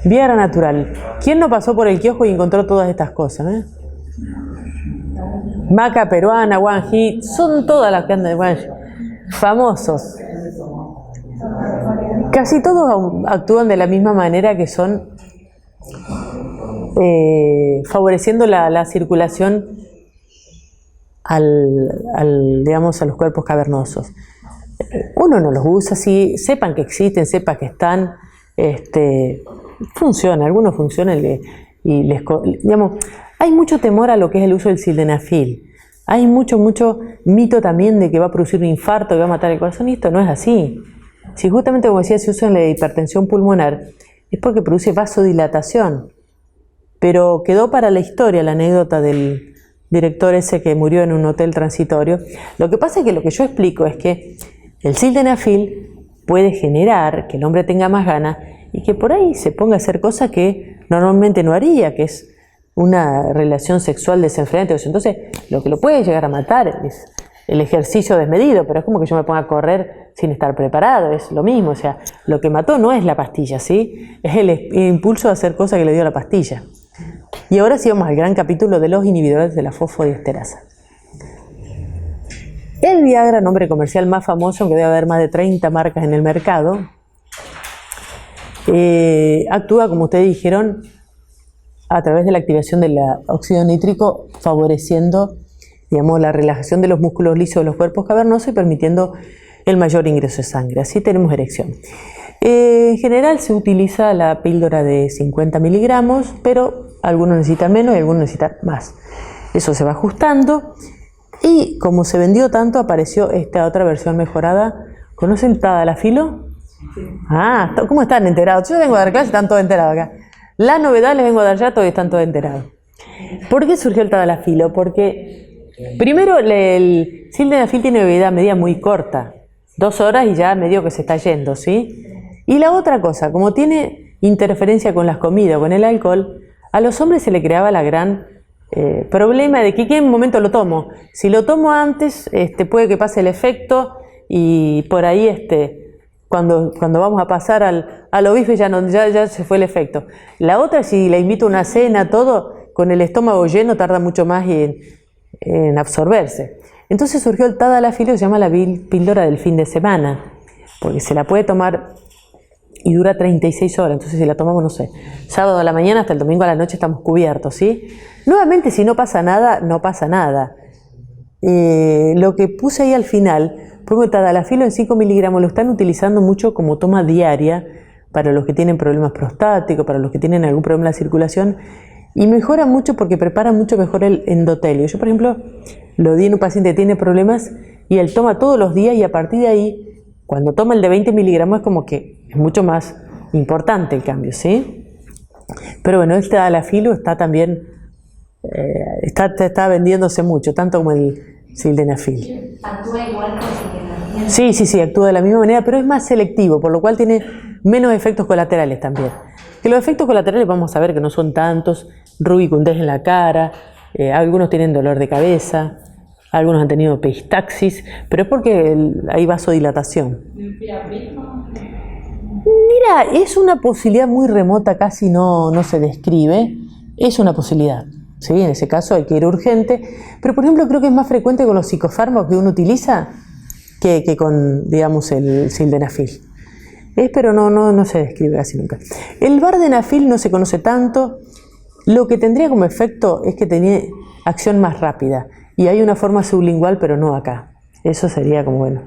Viagra natural. ¿Quién no pasó por el kiosco y encontró todas estas cosas? Maca peruana, One Hit, son todas las que andan de One Hit. Famosos. Casi todos actúan de la misma manera, que son favoreciendo la circulación digamos, a los cuerpos cavernosos. Uno no los usa, sí, sepan que existen, sepan que están, funciona, algunos funcionan digamos, hay mucho temor a lo que es el uso del sildenafil. Hay mucho mito también de que va a producir un infarto, que va a matar el corazón, y esto no es así. Si justamente, como decía, se usa en la hipertensión pulmonar, es porque produce vasodilatación. Pero quedó para la historia la anécdota del director ese que murió en un hotel transitorio. Lo que pasa es que lo que yo explico es que el sildenafil puede generar que el hombre tenga más ganas y que por ahí se ponga a hacer cosas que normalmente no haría, que es una relación sexual desenfrenada. Entonces, lo que lo puede llegar a matar es el ejercicio desmedido, pero es como que yo me ponga a correr sin estar preparado, es lo mismo. O sea, lo que mató no es la pastilla, ¿sí? Es el impulso de hacer cosas que le dio la pastilla. Y ahora sí vamos al gran capítulo de los inhibidores de la fosfodiesterasa. El Viagra, nombre comercial más famoso, aunque debe haber más de 30 marcas en el mercado, actúa, como ustedes dijeron, a través de la activación del óxido nítrico, favoreciendo, digamos, la relajación de los músculos lisos de los cuerpos cavernosos y permitiendo el mayor ingreso de sangre. Así tenemos erección. En general se utiliza la píldora de 50 miligramos, pero algunos necesitan menos y algunos necesitan más. Eso se va ajustando y como se vendió tanto, apareció esta otra versión mejorada. ¿Conocen Tadalafilo? Ah, ¿cómo están enterados? Yo vengo a dar clase y están todos enterados acá. La novedad les vengo a dar ya, todos están todos enterados. ¿Por qué surgió el Tadalafilo? Porque primero el sildenafil tiene una medida muy corta, 2 horas y ya medio que se está yendo, ¿sí? Y la otra cosa, como tiene interferencia con las comidas, con el alcohol, a los hombres se le creaba la gran problema de que en qué momento lo tomo. Si lo tomo antes, puede que pase el efecto y por ahí cuando vamos a pasar al bife ya se fue el efecto. La otra, si la invito a una cena, todo, con el estómago lleno tarda mucho más en absorberse. Entonces surgió el tadalafilo, que se llama la píldora del fin de semana, porque se la puede tomar y dura 36 horas, entonces si la tomamos, no sé, sábado a la mañana hasta el domingo a la noche estamos cubiertos, ¿sí? Nuevamente, si no pasa nada, no pasa nada. Lo que puse ahí al final, porque el tadalafilo en 5 miligramos lo están utilizando mucho como toma diaria para los que tienen problemas prostáticos, para los que tienen algún problema en la circulación, y mejora mucho porque prepara mucho mejor el endotelio. Yo, por ejemplo, lo di en un paciente que tiene problemas y él toma todos los días y a partir de ahí, cuando toma el de 20 miligramos es como que es mucho más importante el cambio, ¿sí? Pero bueno, el tadalafilo está también, está vendiéndose mucho, tanto como el sildenafil. ¿Actúa igual que el sildenafil? Sí, actúa de la misma manera, pero es más selectivo, por lo cual tiene menos efectos colaterales también. Que los efectos colaterales vamos a ver que no son tantos, rubicundez en la cara, algunos tienen dolor de cabeza, algunos han tenido peristalsis, pero es porque hay vasodilatación. Mira, es una posibilidad muy remota, casi no se describe, es una posibilidad. ¿Sí? En ese caso hay que ir urgente, pero por ejemplo creo que es más frecuente con los psicofármacos que uno utiliza que con, digamos, el sildenafil. Pero no se describe casi nunca. El vardenafil no se conoce tanto, lo que tendría como efecto es que tenía acción más rápida, y hay una forma sublingual, pero no acá. Eso sería como, bueno,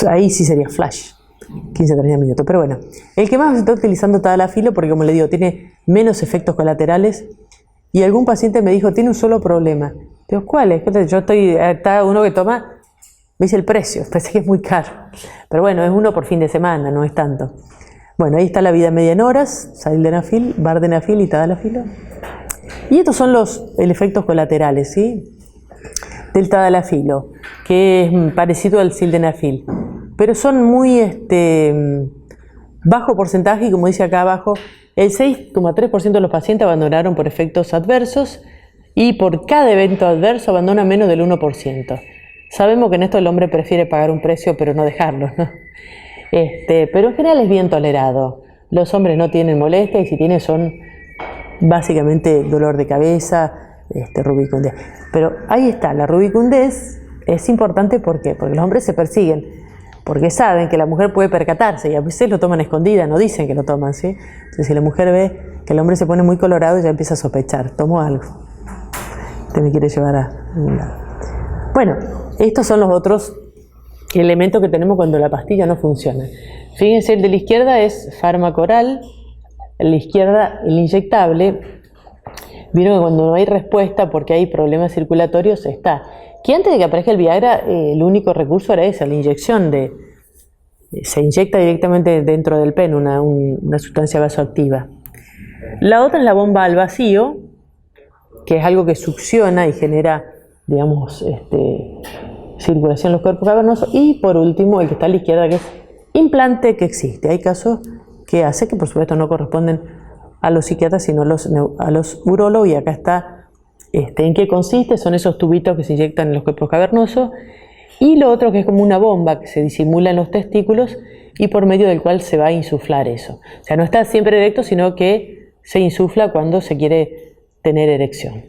ahí sí sería flash, 15-30 minutos, pero bueno. El que más se está utilizando tadalafilo, porque como le digo, tiene menos efectos colaterales, y algún paciente me dijo, tiene un solo problema. Digo, ¿cuál es? Está uno que toma, me dice el precio, parece que es muy caro. Pero bueno, es uno por fin de semana, no es tanto. Bueno, ahí está la vida media en horas, sildenafil, vardenafil y tadalafilo. Y estos son los efectos colaterales, ¿sí? Del tadalafilo, que es parecido al sildenafil. Pero son muy bajo porcentaje, y como dice acá abajo, el 6,3% de los pacientes abandonaron por efectos adversos, y por cada evento adverso abandona menos del 1%. Sabemos que en esto el hombre prefiere pagar un precio pero no dejarlo, ¿no? Pero en general es bien tolerado. Los hombres no tienen molestia, y si tienen son básicamente dolor de cabeza, rubicundez. Pero ahí está, la rubicundez es importante, ¿por qué? Porque los hombres se persiguen, porque saben que la mujer puede percatarse, y a veces lo toman escondida, no dicen que lo toman, ¿sí? Entonces si la mujer ve que el hombre se pone muy colorado, ya empieza a sospechar, tomo algo, usted me quiere llevar a un lado. Bueno, estos son los otros elementos que tenemos cuando la pastilla no funciona. Fíjense, el de la izquierda es fármaco oral, en la izquierda el inyectable. Vieron que cuando no hay respuesta porque hay problemas circulatorios está. Que antes de que aparezca el Viagra, el único recurso era esa, la inyección se inyecta directamente dentro del pene una sustancia vasoactiva. La otra es la bomba al vacío, que es algo que succiona y genera, digamos, circulación en los cuerpos cavernosos. Y por último, el que está a la izquierda, que es implante, que existe. Hay casos que hace que por supuesto no corresponden a los psiquiatras, sino a los urólogos, y acá está en qué consiste. Son esos tubitos que se inyectan en los cuerpos cavernosos, y lo otro que es como una bomba que se disimula en los testículos y por medio del cual se va a insuflar eso. O sea, no está siempre erecto, sino que se insufla cuando se quiere tener erección.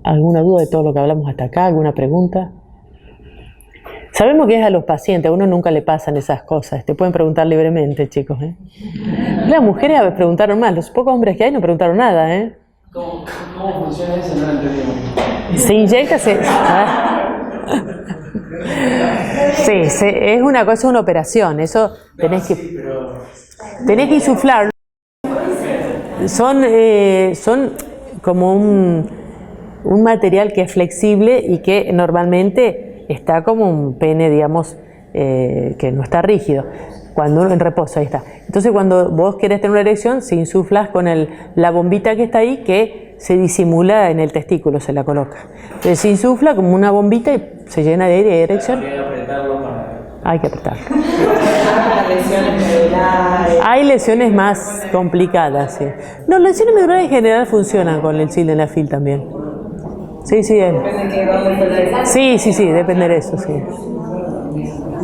¿Alguna duda de todo lo que hablamos hasta acá? ¿Alguna pregunta? Sabemos que es a los pacientes, a uno nunca le pasan esas cosas. Te pueden preguntar libremente, chicos, ¿eh? Las mujeres preguntaron más, los pocos hombres que hay no preguntaron nada, ¿eh? ¿Cómo funciona eso? No lo entendimos. Se inyecta, sí, es una cosa, una operación. Eso tenés que insuflar. Son como un material que es flexible y que normalmente está como un pene, digamos, que no está rígido. Cuando uno en reposo, ahí está. Entonces cuando vos querés tener una erección, se insuflas con la bombita que está ahí, que se disimula en el testículo, se la coloca. Entonces se insufla como una bombita y se llena de aire y erección. Hay que apretarlo para... Hay que apretarlo. las lesiones medulares. Hay lesiones más complicadas, sí. No, las lesiones medulares en general funcionan con el sildenafil también. Sí, sí. Depende de que dónde fue la Sí, depende de eso, sí.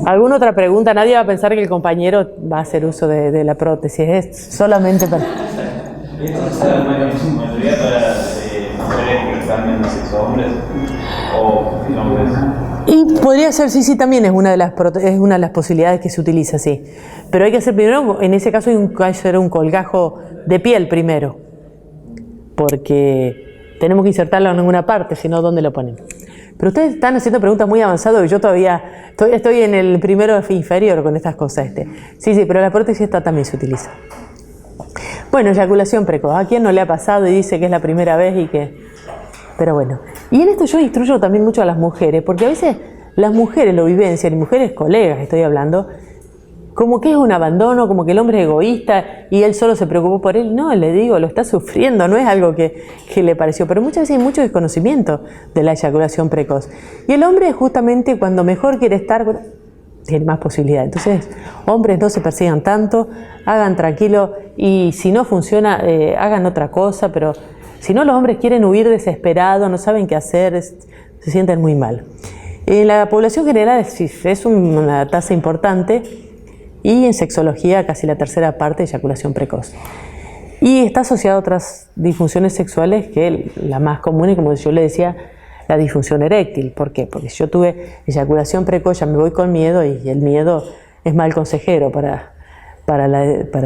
¿Alguna otra pregunta? Nadie va a pensar que el compañero va a hacer uso de la prótesis, es solamente para... ¿Esto es la mayoría para mujeres que cambian de sexo a hombres o hombres? Y podría ser, sí, también es una de las posibilidades que se utiliza, sí. Pero hay que hacer primero, en ese caso hay que hacer un colgajo de piel primero, porque tenemos que insertarlo en alguna parte, si no, ¿dónde lo ponemos? Pero ustedes están haciendo preguntas muy avanzadas y yo todavía estoy en el primero inferior con estas cosas. Sí, pero la prótesis esta también se utiliza. Bueno, eyaculación precoz. ¿A quién no le ha pasado y dice que es la primera vez y que...? Pero bueno. Y en esto yo instruyo también mucho a las mujeres, porque a veces las mujeres lo vivencian, y mujeres colegas estoy hablando, como que es un abandono, como que el hombre es egoísta y él solo se preocupó por él. No, le digo, lo está sufriendo, no es algo que le pareció. Pero muchas veces hay mucho desconocimiento de la eyaculación precoz. Y el hombre justamente cuando mejor quiere estar, tiene más posibilidades. Entonces, hombres, no se persigan tanto, hagan tranquilo y si no funciona, hagan otra cosa. Pero si no, los hombres quieren huir desesperados, no saben qué hacer, se sienten muy mal. En la población general es una tasa importante. Y en sexología casi la tercera parte de eyaculación precoz. Y está asociada a otras disfunciones sexuales que la más común es, como yo le decía, la disfunción eréctil. ¿Por qué? Porque si yo tuve eyaculación precoz ya me voy con miedo y el miedo es mal consejero para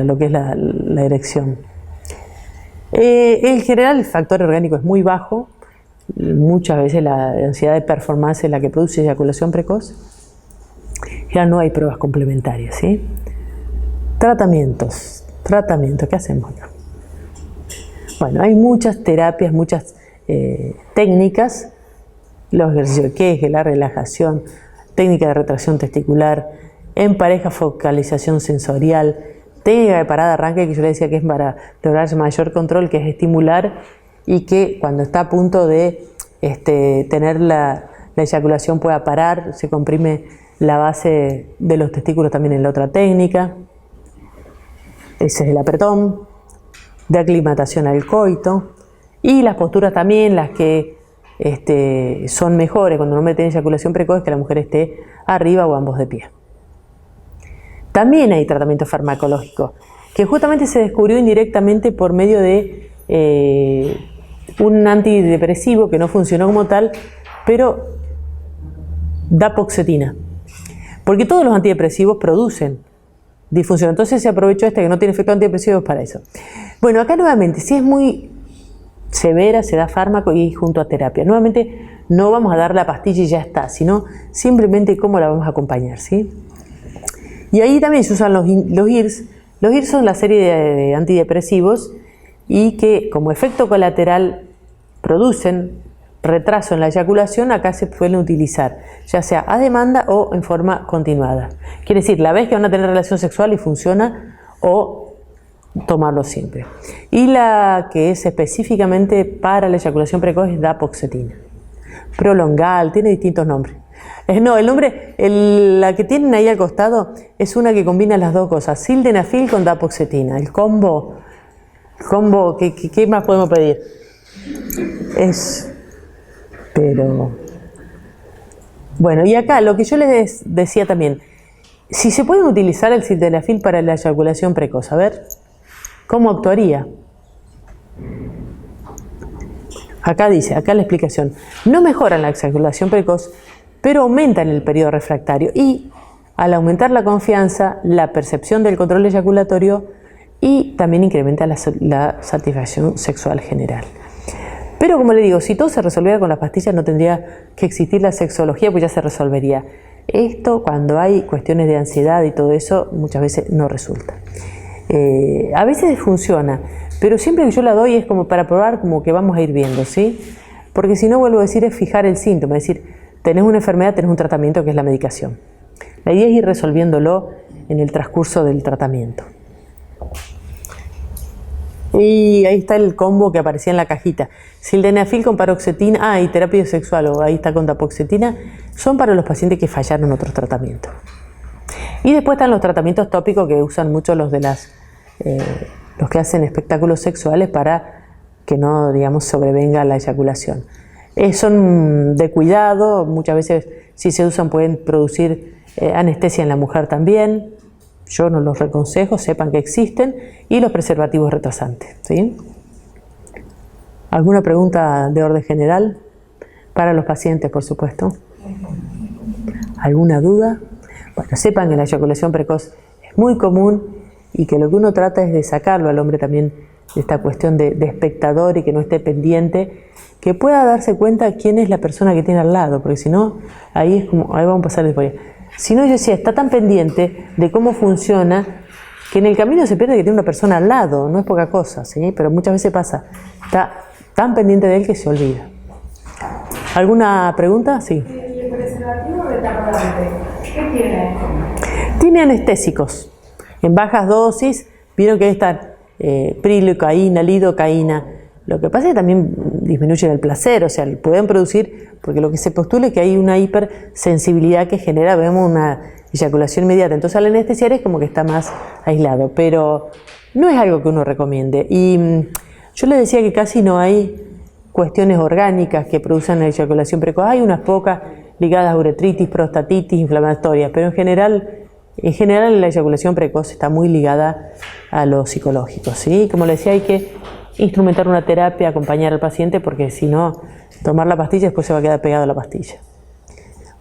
lo que es la erección. En general el factor orgánico es muy bajo. Muchas veces la ansiedad de performance es la que produce eyaculación precoz. Ya no hay pruebas complementarias, ¿sí? Tratamientos, ¿qué hacemos? Bueno, hay muchas terapias, muchas técnicas, los ejercicios de Kegel, la relajación, técnica de retracción testicular, en pareja focalización sensorial, técnica de parada arranque, que yo le decía que es para lograr mayor control, que es estimular y que cuando está a punto de tener la eyaculación pueda parar, se comprime la base de los testículos también en la otra técnica. Ese es el apretón, de aclimatación al coito. Y las posturas también, las que son mejores cuando no tiene eyaculación precoz, que la mujer esté arriba o ambos de pie. También hay tratamiento farmacológico, que justamente se descubrió indirectamente por medio de un antidepresivo que no funcionó como tal, pero dapoxetina. Porque todos los antidepresivos producen disfunción. Entonces se aprovechó que no tiene efecto antidepresivo para eso. Bueno, acá nuevamente, si es muy severa, se da fármaco y junto a terapia. Nuevamente, no vamos a dar la pastilla y ya está, sino simplemente cómo la vamos a acompañar, ¿sí? Y ahí también se usan los IRS. Los IRS son la serie de antidepresivos y que como efecto colateral producen retraso en la eyaculación. Acá se suelen utilizar, ya sea a demanda o en forma continuada. Quiere decir, la vez que van a tener relación sexual y funciona, o tomarlo siempre. Y la que es específicamente para la eyaculación precoz es dapoxetina. Prolongal, tiene distintos nombres. No, el nombre, la que tienen ahí al costado es una que combina las dos cosas, sildenafil con dapoxetina. El combo, ¿qué más podemos pedir? Pero, bueno, y acá lo que yo les decía también, si se puede utilizar el sildenafil para la eyaculación precoz, a ver, ¿cómo actuaría? Acá dice, acá la explicación, no mejoran la eyaculación precoz, pero aumentan el periodo refractario y al aumentar la confianza, la percepción del control eyaculatorio y también incrementa la satisfacción sexual general. Pero como le digo, si todo se resolviera con las pastillas no tendría que existir la sexología, pues ya se resolvería. Esto cuando hay cuestiones de ansiedad y todo eso, muchas veces no resulta. A veces funciona, pero siempre que yo la doy es como para probar, como que vamos a ir viendo, ¿sí? Porque si no, vuelvo a decir, es fijar el síntoma, es decir, tenés una enfermedad, tenés un tratamiento que es la medicación. La idea es ir resolviéndolo en el transcurso del tratamiento. Y ahí está el combo que aparecía en la cajita. Sildenafil con paroxetina, y terapia sexual, o ahí está con dapoxetina, son para los pacientes que fallaron otros tratamientos. Y después están los tratamientos tópicos que usan mucho los los que hacen espectáculos sexuales para que no, digamos, sobrevenga la eyaculación. Son de cuidado, muchas veces si se usan pueden producir anestesia en la mujer también. Yo no los aconsejo, sepan que existen, y los preservativos retrasantes, ¿sí? ¿Alguna pregunta de orden general? Para los pacientes, por supuesto. ¿Alguna duda? Bueno, sepan que la eyaculación precoz es muy común y que lo que uno trata es de sacarlo al hombre también de esta cuestión de espectador y que no esté pendiente, que pueda darse cuenta quién es la persona que tiene al lado, porque si no, ahí vamos a pasar después. Si no, yo decía, está tan pendiente de cómo funciona que en el camino se pierde que tiene una persona al lado, no es poca cosa, ¿sí? Pero muchas veces pasa, está tan pendiente de él que se olvida. ¿Alguna pregunta? Sí. ¿Y el preservativo retardante? ¿Qué tiene? Tiene anestésicos. En bajas dosis, vieron que está prilidocaína, lidocaína. Lo que pasa es que también disminuyen el placer, o sea, pueden producir, porque lo que se postula es que hay una hipersensibilidad que genera, vemos una eyaculación inmediata. Entonces al anestesiar es como que está más aislado, pero no es algo que uno recomiende. Y yo les decía que casi no hay cuestiones orgánicas que producen la eyaculación precoz. Hay unas pocas ligadas a uretritis, prostatitis, inflamatorias, pero en general la eyaculación precoz está muy ligada a lo psicológico, ¿sí? Como les decía, hay que instrumentar una terapia, acompañar al paciente, porque si no, tomar la pastilla después se va a quedar pegado a la pastilla.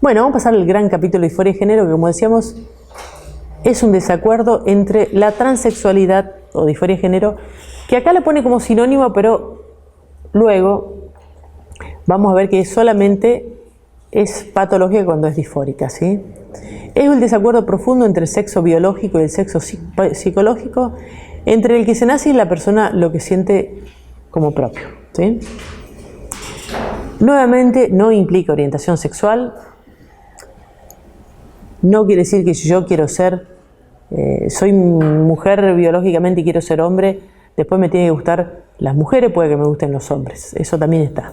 Bueno, vamos a pasar al gran capítulo de disforia de género, que como decíamos, es un desacuerdo entre la transexualidad o disforia de género, que acá la pone como sinónimo, pero luego vamos a ver que solamente es patológica cuando es disfórica, ¿sí? Es un desacuerdo profundo entre el sexo biológico y el sexo psicológico, entre el que se nace y la persona lo que siente como propio, ¿sí? Nuevamente, no implica orientación sexual. No quiere decir que si yo quiero soy mujer biológicamente y quiero ser hombre, después me tiene que gustar las mujeres, puede que me gusten los hombres. Eso también está.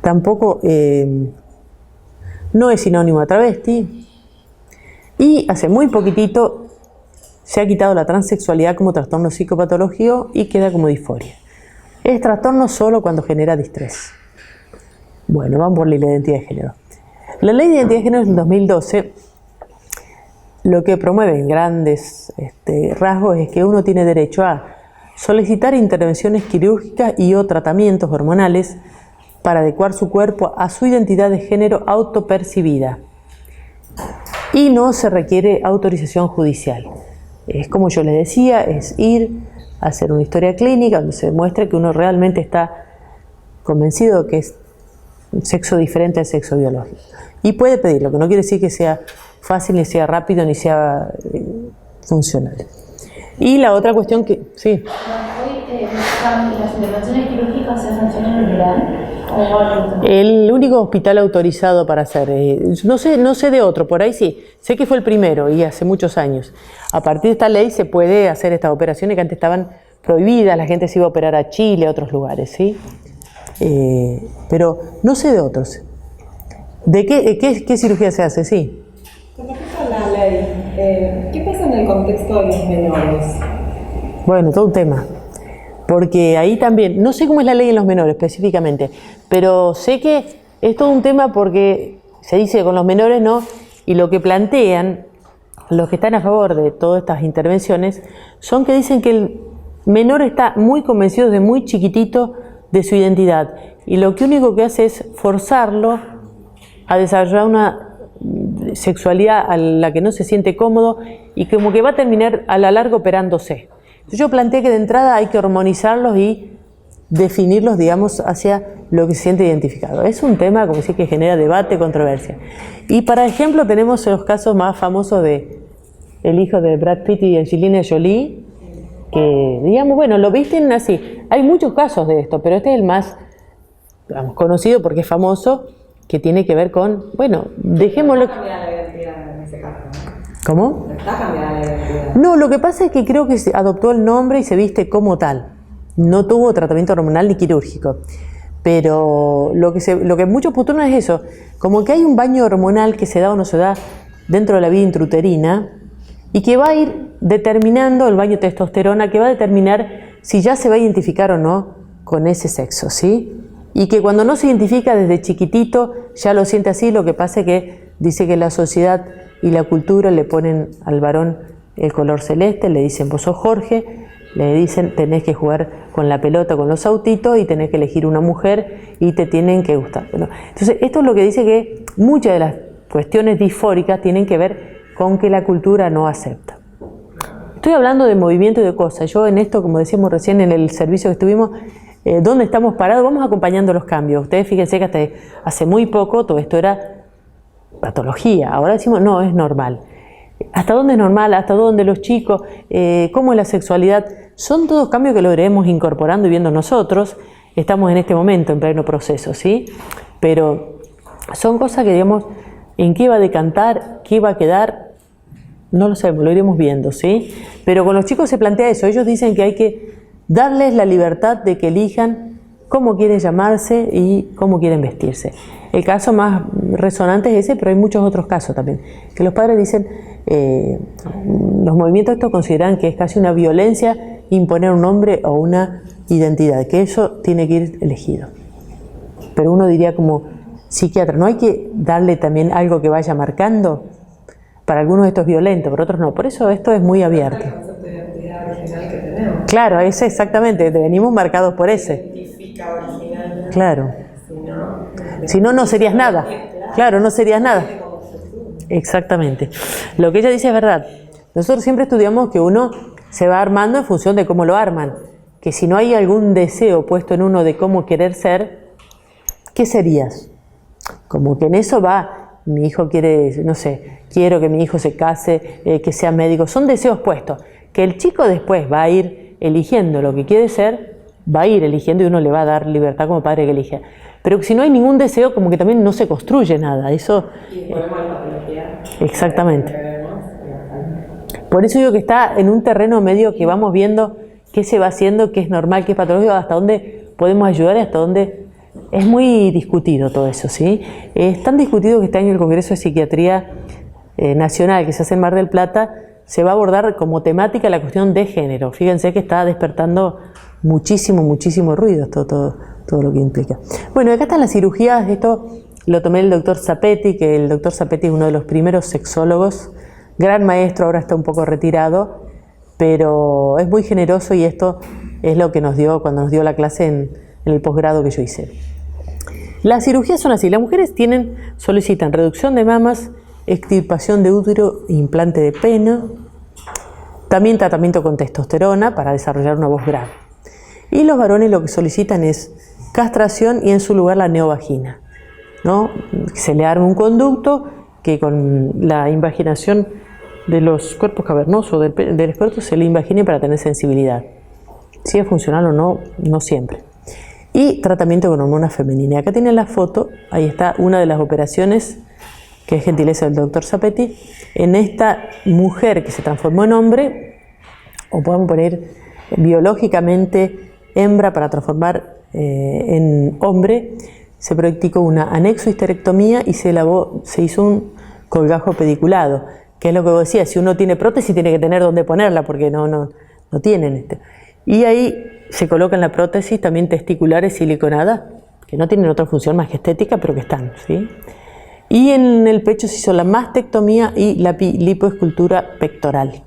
Tampoco no es sinónimo a travesti. Y hace muy poquitito se ha quitado la transexualidad como trastorno psicopatológico y queda como disforia. Es trastorno solo cuando genera distrés. Bueno, vamos por la identidad de género. La ley de identidad de género del 2012 lo que promueve en grandes rasgos es que uno tiene derecho a solicitar intervenciones quirúrgicas y o tratamientos hormonales para adecuar su cuerpo a su identidad de género autopercibida. Y no se requiere autorización judicial. Es como yo les decía, es ir a hacer una historia clínica donde se demuestre que uno realmente está convencido de que es un sexo diferente al sexo biológico. Y puede pedirlo, que no quiere decir que sea fácil, ni sea rápido, ni sea funcional. Y la otra cuestión que... Sí. Hoy las intervenciones quirúrgicas se hacen en el Irán. El único hospital autorizado para hacer, no sé de otro, por ahí sí, sé que fue el primero y hace muchos años. A partir de esta ley se puede hacer estas operaciones que antes estaban prohibidas, la gente se iba a operar a Chile, a otros lugares, ¿sí? Pero no sé de otros. ¿De qué cirugía se hace? Sí. Con respecto a la ley, ¿qué pasa en el contexto de los menores? Bueno, todo un tema. Porque ahí también, no sé cómo es la ley en los menores específicamente, pero sé que es todo un tema porque se dice con los menores no, y lo que plantean los que están a favor de todas estas intervenciones son que dicen que el menor está muy convencido desde muy chiquitito de su identidad y lo que único que hace es forzarlo a desarrollar una sexualidad a la que no se siente cómodo y como que va a terminar a la larga operándose. Yo planteé que de entrada hay que hormonizarlos y definirlos, digamos, hacia lo que se siente identificado. Es un tema, como decía, que genera debate, controversia. Y para ejemplo tenemos los casos más famosos de el hijo de Brad Pitt y Angelina Jolie, que digamos, bueno, lo visten así. Hay muchos casos de esto, pero este es el más, digamos, conocido porque es famoso, que tiene que ver con, bueno, dejémoslo... ¿Cómo? ¿Está cambiada la identidad? No, lo que pasa es que creo que se adoptó el nombre y se viste como tal. No tuvo tratamiento hormonal ni quirúrgico. Pero lo que muchos postulan es eso, como que hay un baño hormonal que se da o no se da, dentro de la vida intrauterina y que va a ir determinando el baño de testosterona, que va a determinar si ya se va a identificar o no con ese sexo, ¿sí? Y que cuando no se identifica desde chiquitito ya lo siente así. Lo que pasa es que dice que la sociedad y la cultura le ponen al varón el color celeste, le dicen vos sos Jorge, le dicen tenés que jugar con la pelota, con los autitos y tenés que elegir una mujer y te tienen que gustar. Bueno, entonces esto es lo que dice que muchas de las cuestiones disfóricas tienen que ver con que la cultura no acepta. Estoy hablando de movimiento y de cosas. Yo en esto, como decíamos recién en el servicio que estuvimos, ¿dónde estamos parados? Vamos acompañando los cambios. Ustedes fíjense que hasta hace muy poco todo esto era patología. Ahora decimos, no, es normal. ¿Hasta dónde es normal? ¿Hasta dónde los chicos? ¿Cómo es la sexualidad? Son todos cambios que lo iremos incorporando y viendo nosotros. Estamos en este momento en pleno proceso, ¿sí? Pero son cosas que, digamos, ¿en qué va a decantar? ¿Qué va a quedar? No lo sabemos, lo iremos viendo, ¿sí? Pero con los chicos se plantea eso. Ellos dicen que hay que darles la libertad de que elijan cómo quieren llamarse y cómo quieren vestirse. El caso más resonante es ese, pero hay muchos otros casos también. Que los padres dicen, los movimientos estos consideran que es casi una violencia imponer un nombre o una identidad, que eso tiene que ir elegido. Pero uno diría como psiquiatra, ¿no hay que darle también algo que vaya marcando? Para algunos esto es violento, para otros no. Por eso esto es muy abierto. El concepto de identidad original que tenemos. Claro, ese exactamente, venimos marcados por ese. Identifica original. Claro. Si no, no serías nada. Claro, no serías nada. Exactamente. Lo que ella dice es verdad. Nosotros siempre estudiamos que uno se va armando en función de cómo lo arman. Que si no hay algún deseo puesto en uno de cómo querer ser, ¿qué serías? Como que en eso va... Mi hijo quiere, no sé, quiero que mi hijo se case, que sea médico. Son deseos puestos. Que el chico después va a ir eligiendo lo que quiere ser, va a ir eligiendo y uno le va a dar libertad como padre que elige. Pero si no hay ningún deseo, como que también no se construye nada. Eso, exactamente. Por eso digo que está en un terreno medio que vamos viendo qué se va haciendo, qué es normal, qué es patológico, hasta dónde podemos ayudar y hasta dónde... Es muy discutido todo eso, ¿sí? Es tan discutido que este año el Congreso de Psiquiatría Nacional que se hace en Mar del Plata se va a abordar como temática la cuestión de género. Fíjense que está despertando muchísimo ruido todo lo que implica. Bueno, acá están las cirugías. Esto lo tomé el doctor Zapetti, que el doctor Zapetti es uno de los primeros sexólogos, gran maestro, ahora está un poco retirado, pero es muy generoso y esto es lo que nos dio cuando nos dio la clase en el posgrado que yo hice. Las cirugías son así. Las mujeres solicitan reducción de mamas, extirpación de útero, implante de pene, también tratamiento con testosterona para desarrollar una voz grave. Y los varones lo que solicitan es castración y en su lugar la neovagina, ¿no? Se le arma un conducto que con la invaginación de los cuerpos cavernosos del escroto se le invagine para tener sensibilidad. Si es funcional o no, no siempre. Y tratamiento con hormona femenina. Y acá tienen la foto, ahí está una de las operaciones, que es gentileza del doctor Zapetti, en esta mujer que se transformó en hombre, o podemos poner biológicamente hembra para transformar en hombre, se practicó una anexohisterectomía y se hizo un colgajo pediculado, que es lo que vos decías, si uno tiene prótesis tiene que tener dónde ponerla, porque no tienen esto. Y ahí se colocan la prótesis también testiculares siliconadas, que no tienen otra función más que estética, pero que están, ¿sí? Y en el pecho se hizo la mastectomía y la lipoescultura pectoral.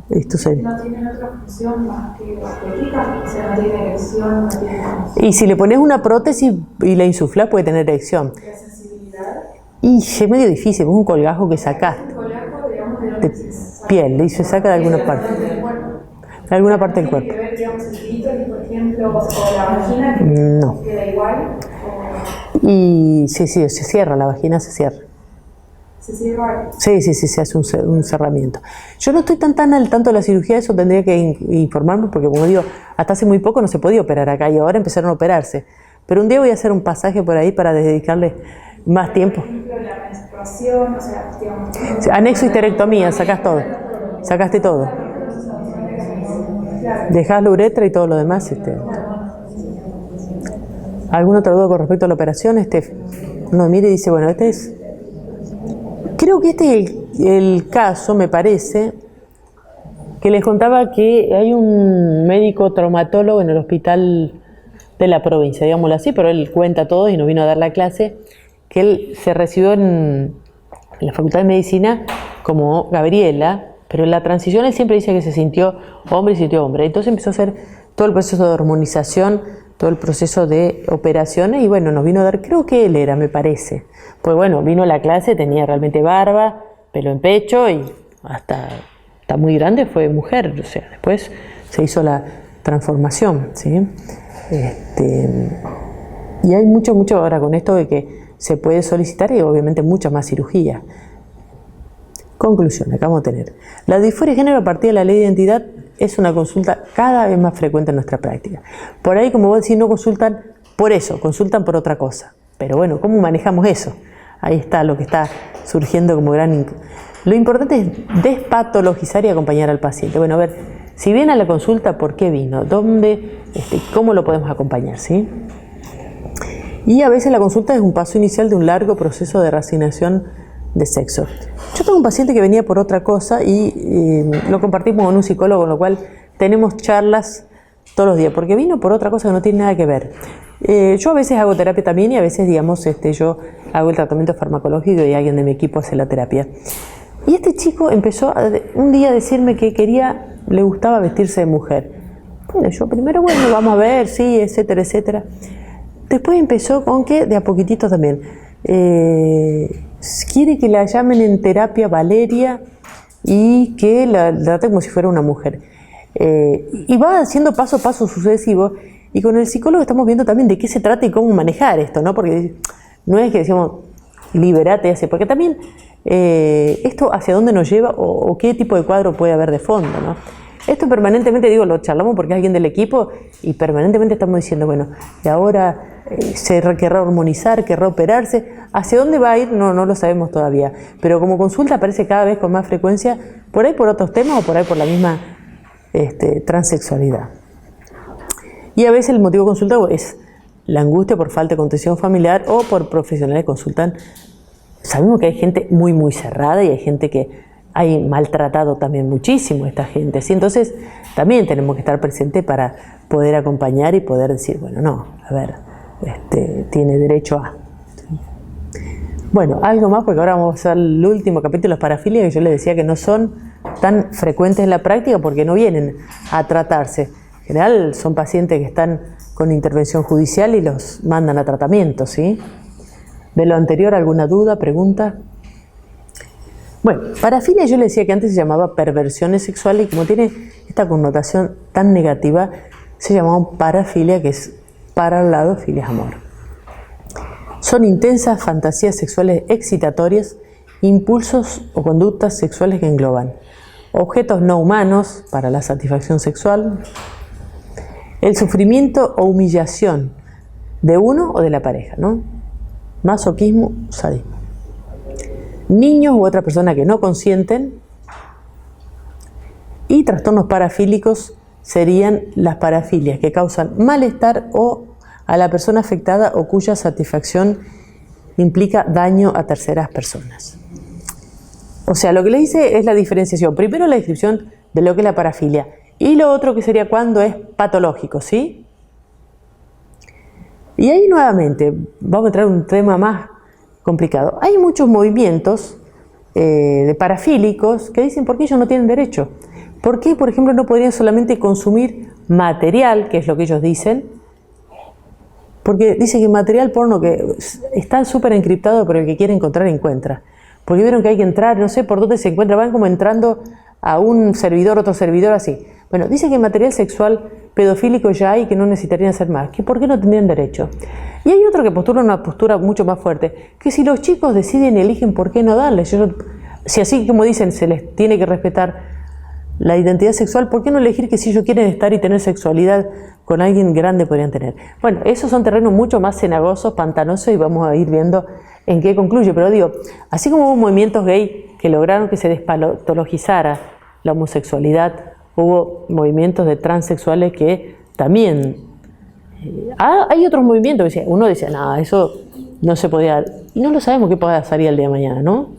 Esto sería. ¿No tienen otra función más que estética? O sea, no tiene erección, no tiene función. Y si le pones una prótesis y la insuflas, puede tener erección. ¿La sensibilidad? Y es medio difícil, es un colgajo que sacaste. El colgajo, digamos, de De piel, y se saca de alguna parte. De alguna parte del cuerpo. ¿Tiene que ver, digamos, el clítoris, por ejemplo, o la vagina? No. ¿Queda igual? Y sí, se cierra, la vagina se cierra. ¿Se cierra? Sí, se hace un cerramiento. Yo no estoy tan al tanto de la cirugía, eso tendría que informarme, porque como digo, hasta hace muy poco no se podía operar acá y ahora empezaron a operarse. Pero un día voy a hacer un pasaje por ahí para dedicarle más tiempo. Por ejemplo, la menstruación, o sea, digamos... Anexohisterectomía, sacás todo. Sacaste todo. Dejás la uretra y todo lo demás. ¿Alguna otra duda con respecto a la operación? Uno mira y dice, bueno, Creo que este es el caso, me parece, que les contaba que hay un médico traumatólogo en el hospital de la provincia, digámoslo así, pero él cuenta todo y nos vino a dar la clase, que él se recibió en la Facultad de Medicina como Gabriela, pero en la transición él siempre dice que se sintió hombre y sintió hombre. Entonces empezó a hacer todo el proceso de hormonización, todo el proceso de operaciones y bueno, nos vino a dar, creo que él era, me parece. Pues bueno, vino a la clase, tenía realmente barba, pelo en pecho y hasta muy grande fue mujer, o sea, después se hizo la transformación, ¿sí? Y hay mucho ahora con esto de que se puede solicitar y obviamente mucha más cirugía. Conclusión, acabamos de tener. La disforia de género a partir de la ley de identidad es una consulta cada vez más frecuente en nuestra práctica. Por ahí, como vos decís, no consultan por eso, consultan por otra cosa. Pero bueno, ¿cómo manejamos eso? Ahí está lo que está surgiendo como gran... Lo importante es despatologizar y acompañar al paciente. Bueno, a ver, si viene a la consulta, ¿por qué vino? ¿Dónde? ¿Cómo lo podemos acompañar? ¿Sí? Y a veces la consulta es un paso inicial de un largo proceso de reasignación de sexo. Yo tengo un paciente que venía por otra cosa y lo compartimos con un psicólogo, con lo cual tenemos charlas todos los días, porque vino por otra cosa que no tiene nada que ver. Yo a veces hago terapia también y a veces, digamos, yo hago el tratamiento farmacológico y alguien de mi equipo hace la terapia. Y este chico empezó un día a decirme que le gustaba vestirse de mujer. Bueno, yo primero, bueno, vamos a ver, sí, etcétera, etcétera. Después empezó con que, de a poquitito también, quiere que la llamen en terapia Valeria y que la trate como si fuera una mujer. Y va haciendo paso a paso sucesivo. Y con el psicólogo estamos viendo también de qué se trata y cómo manejar esto, ¿no? Porque no es que decimos, liberate, porque también esto hacia dónde nos lleva o qué tipo de cuadro puede haber de fondo, ¿no? Esto permanentemente, lo charlamos porque es alguien del equipo y permanentemente estamos diciendo, bueno, y ahora se querrá hormonizar, querrá operarse. ¿Hacia dónde va a ir? No lo sabemos todavía. Pero como consulta aparece cada vez con más frecuencia, por ahí por otros temas o por ahí por la misma transexualidad. Y a veces el motivo de consulta es la angustia por falta de contención familiar o por profesionales que consultan. Sabemos que hay gente muy cerrada y hay gente que hay maltratado también muchísimo a esta gente, ¿sí? Entonces también tenemos que estar presentes para poder acompañar y poder decir, bueno, no, a ver, tiene derecho a... Bueno, algo más, porque ahora vamos a hacer el último capítulo de las parafilias, que yo les decía que no son tan frecuentes en la práctica porque no vienen a tratarse. En general son pacientes que están con intervención judicial y los mandan a tratamiento, ¿sí? De lo anterior, ¿alguna duda, pregunta? Bueno, parafilia yo le decía que antes se llamaba perversiones sexuales y como tiene esta connotación tan negativa, se llamaba parafilia, que es para al lado, filia es amor. Son intensas fantasías sexuales excitatorias, impulsos o conductas sexuales que engloban objetos no humanos para la satisfacción sexual, el sufrimiento o humillación de uno o de la pareja, ¿no? Masoquismo, sadismo. Niños u otra persona que no consienten. Y trastornos parafílicos serían las parafilias que causan malestar o a la persona afectada o cuya satisfacción implica daño a terceras personas. O sea, lo que le dice es la diferenciación. Primero la descripción de lo que es la parafilia y lo otro que sería cuando es patológico, ¿sí? Y ahí nuevamente vamos a entrar en un tema más complicado. Hay muchos movimientos de parafílicos que dicen por qué ellos no tienen derecho. ¿Por qué, por ejemplo, no podrían solamente consumir material, que es lo que ellos dicen? Porque dicen que material porno que está súper encriptado, pero el que quiere encontrar, encuentra. Porque vieron que hay que entrar, no sé por dónde se encuentra, van como entrando a un servidor, otro servidor, así. Bueno, dicen que material sexual pedofílico ya hay, que no necesitarían hacer más. ¿Que por qué no tendrían derecho? Y hay otro que postula una postura mucho más fuerte, que si los chicos deciden y eligen, ¿por qué no darles? Si así como dicen, se les tiene que respetar la identidad sexual, ¿por qué no elegir que si ellos quieren estar y tener sexualidad con alguien grande podrían tener? Bueno, esos son terrenos mucho más cenagosos, pantanosos y vamos a ir viendo en qué concluye. Pero digo, así como hubo movimientos gay que lograron que se despatologizara la homosexualidad, hubo movimientos de transexuales que también... hay otros movimientos que uno decía, no, eso no se podía... Y no lo sabemos qué pueda salir el día de mañana, ¿no?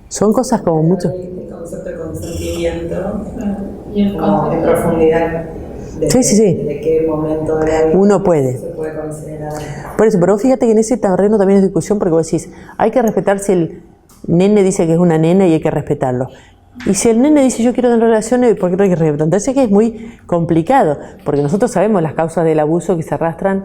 Son cosas como mucho. El concepto de consentimiento, Y el como en concepto. profundidad. Sí. De qué momento de la vida Uno puede. se puede considerar. Por eso, pero fíjate que en ese terreno también es discusión porque vos decís, hay que respetar si el nene dice que es una nena y hay que respetarlo. Y si el nene dice yo quiero tener relaciones, ¿por qué no hay que respetar? Entonces es que es muy complicado, porque nosotros sabemos las causas del abuso que se arrastran,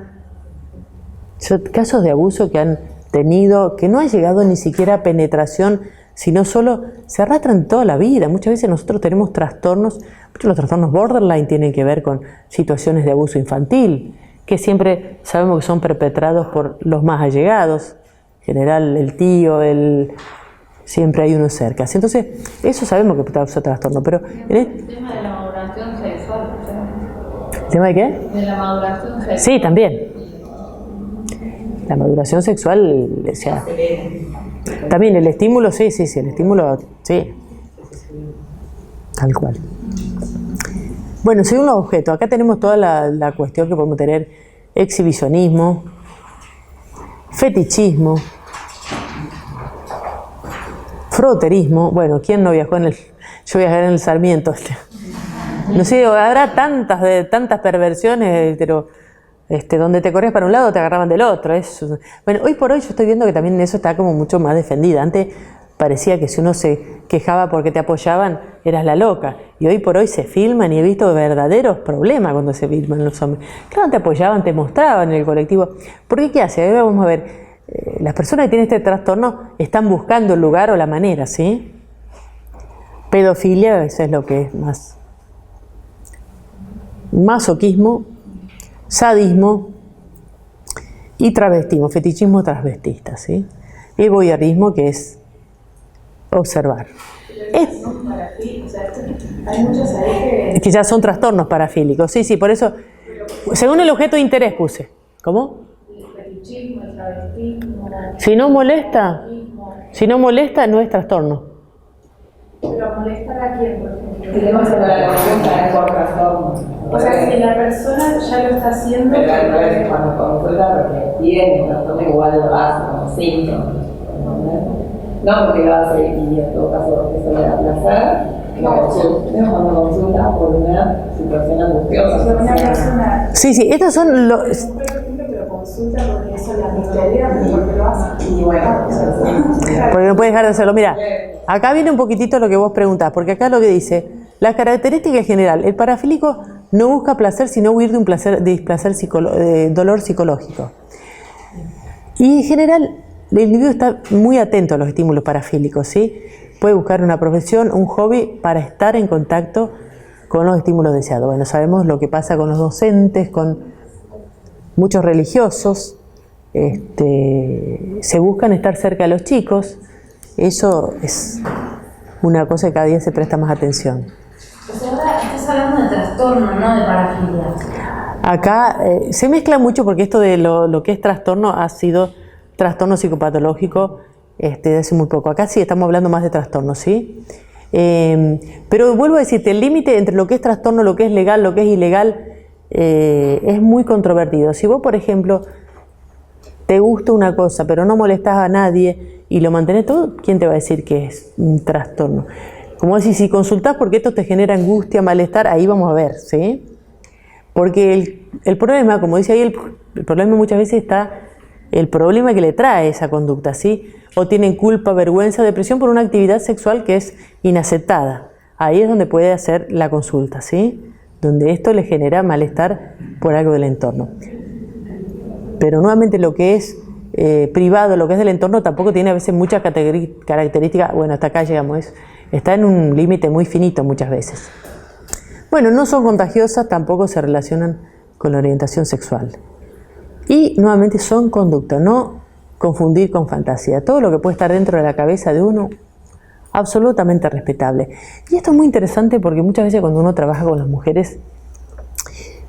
son casos de abuso que han tenido, que no ha llegado ni siquiera a penetración, sino solo se arrastran toda la vida. Muchas veces nosotros tenemos trastornos, muchos de los trastornos borderline tienen que ver con situaciones de abuso infantil, que siempre sabemos que son perpetrados por los más allegados, en general el tío, siempre hay uno cerca. Entonces, eso sabemos que causa trastorno, pero El tema de la maduración sexual, ¿el tema de qué? de la maduración sexual. Sí, también. La maduración sexual, o sea, también el estímulo, sí, el estímulo, sí. Tal cual. Bueno, según los objetos, acá tenemos toda la cuestión que podemos tener: exhibicionismo, fetichismo, froterismo. Bueno, ¿quién no viajó en el...? Yo viajé en el Sarmiento. No sé, habrá tantas perversiones, pero donde te corrías para un lado te agarraban del otro. Bueno, hoy por hoy yo estoy viendo que también eso está como mucho más defendida. Antes parecía que si uno se quejaba porque te apoyaban, eras la loca. Y hoy por hoy se filman y he visto verdaderos problemas cuando se filman los hombres. Claro, te apoyaban, te mostraban en el colectivo. ¿Por qué? ¿Qué hace? Ahora vamos a ver. Las personas que tienen este trastorno están buscando el lugar o la manera, ¿sí? Pedofilia, eso es lo que es más. Masoquismo, sadismo y travestismo, fetichismo transvestista, ¿sí? Y voyeurismo, que es observar. Son parafílicos, o sea, hay muchos ahí Que ya son trastornos parafílicos, sí, por eso, según el objeto de interés puse. ¿Cómo? el fetichismo, el travestismo, Si no molesta, no es trastorno. pero molestar a quién, por ejemplo. Tenemos que la consulta es por trastorno. O sea, si la persona ya lo está haciendo, Pero al revés, cuando consulta porque tiene un trastorno, igual lo hace como síntomas. No porque lo hace y en todo caso eso le da placer. Cuando consulta por una situación angustiosa. si una persona, Sí, estos son los... por ejemplo, pero consulta porque eso la misteria, porque lo hace. Y bueno, Porque no puedes dejar de hacerlo. Mira, acá viene un poquitito lo que vos preguntás, porque acá lo que dice, la característica en general, el parafílico no busca placer, sino huir de un dolor psicológico. Y en general, el individuo está muy atento a los estímulos parafílicos, ¿sí? Puede buscar una profesión, un hobby para estar en contacto con los estímulos deseados. Bueno, sabemos lo que pasa con los docentes, con muchos religiosos, se buscan estar cerca de los chicos. Eso es una cosa que cada día se presta más atención. Pues ahora estás hablando de trastorno, no de parafilia. Acá se mezcla mucho porque esto de lo que es trastorno ha sido trastorno psicopatológico de hace muy poco. Acá sí estamos hablando más de trastorno, ¿sí? Pero vuelvo a decirte, el límite entre lo que es trastorno, lo que es legal, lo que es ilegal, es muy controvertido. Si vos, por ejemplo, te gusta una cosa, pero no molestás a nadie y lo mantenés todo, ¿quién te va a decir que es un trastorno? Como decir, si consultás porque esto te genera angustia, malestar, ahí vamos a ver, ¿sí? Porque el problema, como dice ahí, el problema muchas veces está el problema que le trae esa conducta, ¿sí? O tienen culpa, vergüenza, depresión por una actividad sexual que es inaceptada. Ahí es donde puede hacer la consulta, ¿sí? Donde esto le genera malestar por algo del entorno. Pero nuevamente lo que es privado, lo que es del entorno, tampoco tiene a veces muchas características. Bueno, hasta acá llegamos, está en un límite muy finito muchas veces. Bueno, no son contagiosas, tampoco se relacionan con la orientación sexual. Y nuevamente son conducta, no confundir con fantasía. Todo lo que puede estar dentro de la cabeza de uno, absolutamente respetable. Y esto es muy interesante porque muchas veces cuando uno trabaja con las mujeres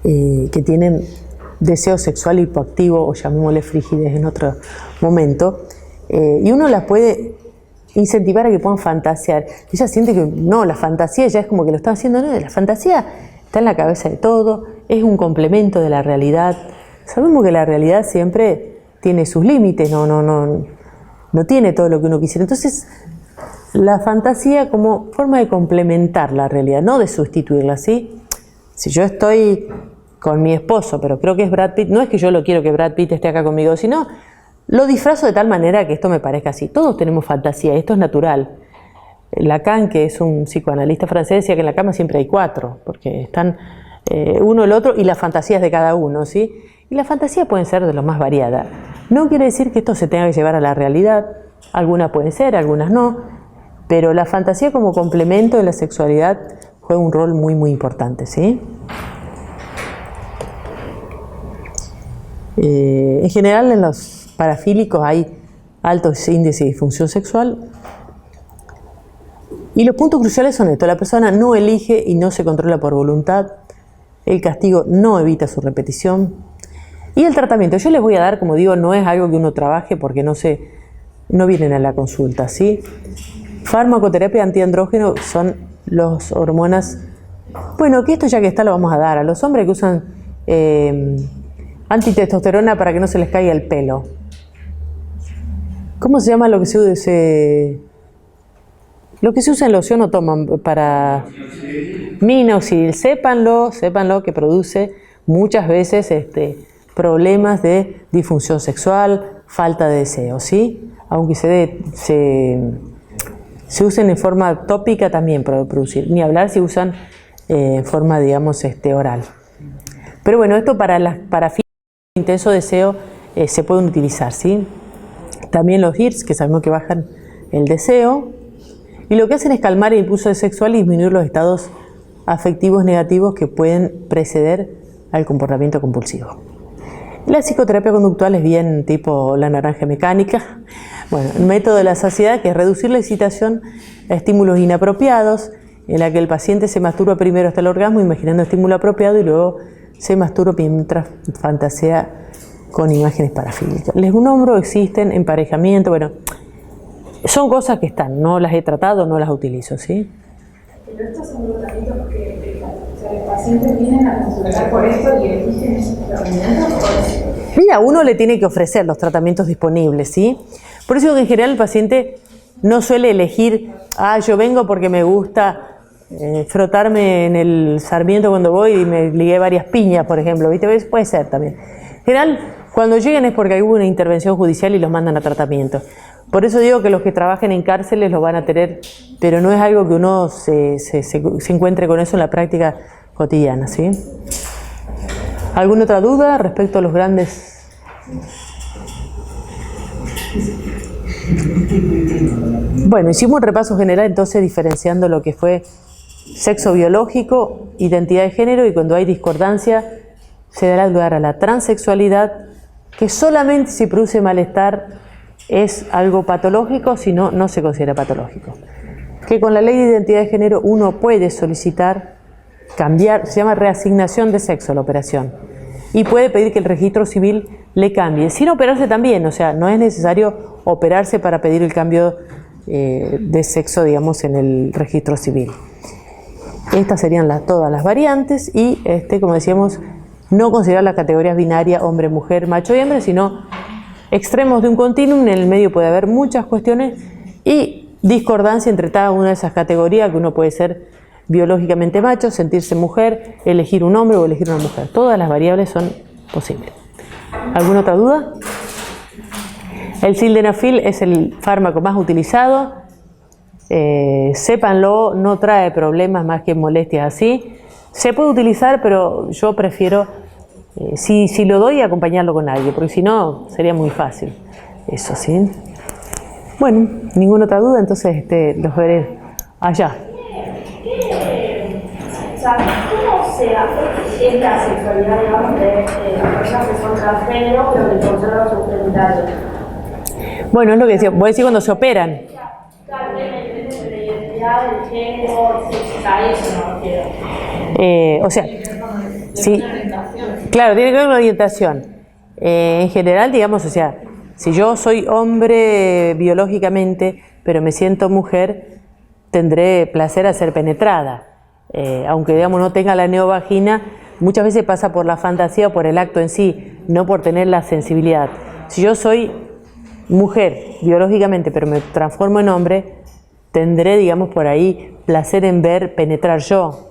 que tienen deseo sexual hipoactivo, o llamémosle frigidez en otro momento, y uno las puede incentivar a que puedan fantasear. Ella siente que no, la fantasía ya es como que lo están haciendo, no, la fantasía está en la cabeza de todo, es un complemento de la realidad. Sabemos que la realidad siempre tiene sus límites, no tiene todo lo que uno quisiera. Entonces, la fantasía como forma de complementar la realidad, no de sustituirla, ¿sí? Si yo estoy con mi esposo, pero creo que es Brad Pitt, no es que yo lo quiero que Brad Pitt esté acá conmigo, sino lo disfrazo de tal manera que esto me parezca así. Todos tenemos fantasía, esto es natural. Lacan, que es un psicoanalista francés, decía que en la cama siempre hay 4, porque están uno el otro y las fantasías de cada uno, ¿sí? Y las fantasías pueden ser de lo más variadas. No quiere decir que esto se tenga que llevar a la realidad, algunas pueden ser, algunas no, pero la fantasía como complemento de la sexualidad juega un rol muy, muy importante, ¿sí? En general, en los parafílicos hay altos índices de disfunción sexual. Y los puntos cruciales son estos: la persona no elige y no se controla por voluntad, el castigo no evita su repetición, y el tratamiento, yo les voy a dar, como digo, no es algo que uno trabaje porque no vienen a la consulta, ¿sí? Farmacoterapia antiandrógeno son las hormonas, bueno, que esto ya que está lo vamos a dar a los hombres que usan antitestosterona para que no se les caiga el pelo. ¿Cómo se llama lo que se usa? Lo que se usa en loción o toman para minoxidil, sépanlo que produce muchas veces problemas de disfunción sexual, falta de deseo, ¿sí? Aunque se usen en forma tópica también puede producir, ni hablar si usan en forma, digamos, oral. Pero bueno, esto para fines de intenso deseo se pueden utilizar, ¿sí? También los HIRS, que sabemos que bajan el deseo, y lo que hacen es calmar el impulso sexual y disminuir los estados afectivos negativos que pueden preceder al comportamiento compulsivo. La psicoterapia conductual es bien tipo la naranja mecánica. Bueno, el método de la saciedad, que es reducir la excitación a estímulos inapropiados, en la que el paciente se masturba primero hasta el orgasmo, imaginando estímulo apropiado, y luego se masturba mientras fantasea con imágenes parafílicas. Les nombro, existen, emparejamiento, bueno, son cosas que están, no las he tratado, no las utilizo, ¿sí? Pero estos son tratamientos que los pacientes vienen a consultar por esto y eligen esos tratamientos. Mira, uno le tiene que ofrecer los tratamientos disponibles, ¿sí? Por eso que en general el paciente no suele elegir, yo vengo porque me gusta frotarme en el sarmiento cuando voy y me ligué varias piñas, por ejemplo, ¿viste? Puede ser también. En general, cuando llegan es porque hubo una intervención judicial y los mandan a tratamiento. Por eso digo que los que trabajen en cárceles lo van a tener, pero no es algo que uno se encuentre con eso en la práctica cotidiana, ¿sí? ¿Alguna otra duda respecto a los grandes? Bueno, hicimos un repaso general entonces diferenciando lo que fue sexo biológico, identidad de género, y cuando hay discordancia se dará lugar a la transexualidad, que solamente si produce malestar es algo patológico, si no, no se considera patológico. Que con la ley de identidad de género uno puede solicitar cambiar, se llama reasignación de sexo la operación, y puede pedir que el registro civil le cambie, sin operarse también, o sea, no es necesario operarse para pedir el cambio de sexo, digamos, en el registro civil. Estas serían todas las variantes, y como decíamos, no considerar las categorías binarias hombre, mujer, macho y hembra, sino extremos de un continuum. En el medio puede haber muchas cuestiones y discordancia entre cada una de esas categorías, que uno puede ser biológicamente macho, sentirse mujer, elegir un hombre o elegir una mujer. Todas las variables son posibles. ¿Alguna otra duda? El sildenafil es el fármaco más utilizado. Sépanlo, no trae problemas más que molestias así. Se puede utilizar, pero yo prefiero, si lo doy, acompañarlo con alguien, porque si no, sería muy fácil. Eso, ¿sí? Bueno, ninguna otra duda, entonces los veré allá. ¿Cómo es la sexualidad, digamos, de las personas que son transgénero, pero que conservan sus genitales? Bueno, es lo que decía, voy a decir cuando se operan. Claro, depende de la identidad, del género, a eso no quiero. O sea, sí, claro, tiene que ver con la orientación. En general, digamos, o sea, si yo soy hombre biológicamente, pero me siento mujer, tendré placer a ser penetrada. Aunque, digamos, no tenga la neovagina, muchas veces pasa por la fantasía o por el acto en sí, no por tener la sensibilidad. Si yo soy mujer biológicamente, pero me transformo en hombre, tendré, digamos, por ahí placer en ver penetrar yo.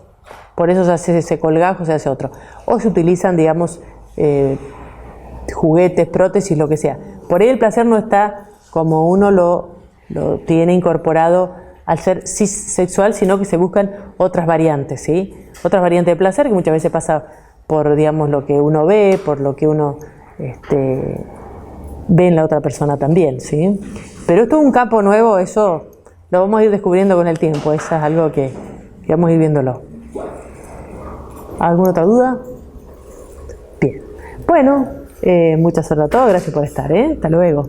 Por eso se hace ese colgajo, se hace otro. O se utilizan, digamos, juguetes, prótesis, lo que sea. Por ahí el placer no está como uno lo tiene incorporado al ser cisexual, sino que se buscan otras variantes, ¿sí? Otras variantes de placer que muchas veces pasa por, digamos, lo que uno ve, por lo que uno ve en la otra persona también, ¿sí? Pero esto es un campo nuevo, eso lo vamos a ir descubriendo con el tiempo, eso es algo que vamos a ir viéndolo. ¿Alguna otra duda? Bien. Bueno, mucha suerte a todos, gracias por estar, ¿eh? Hasta luego.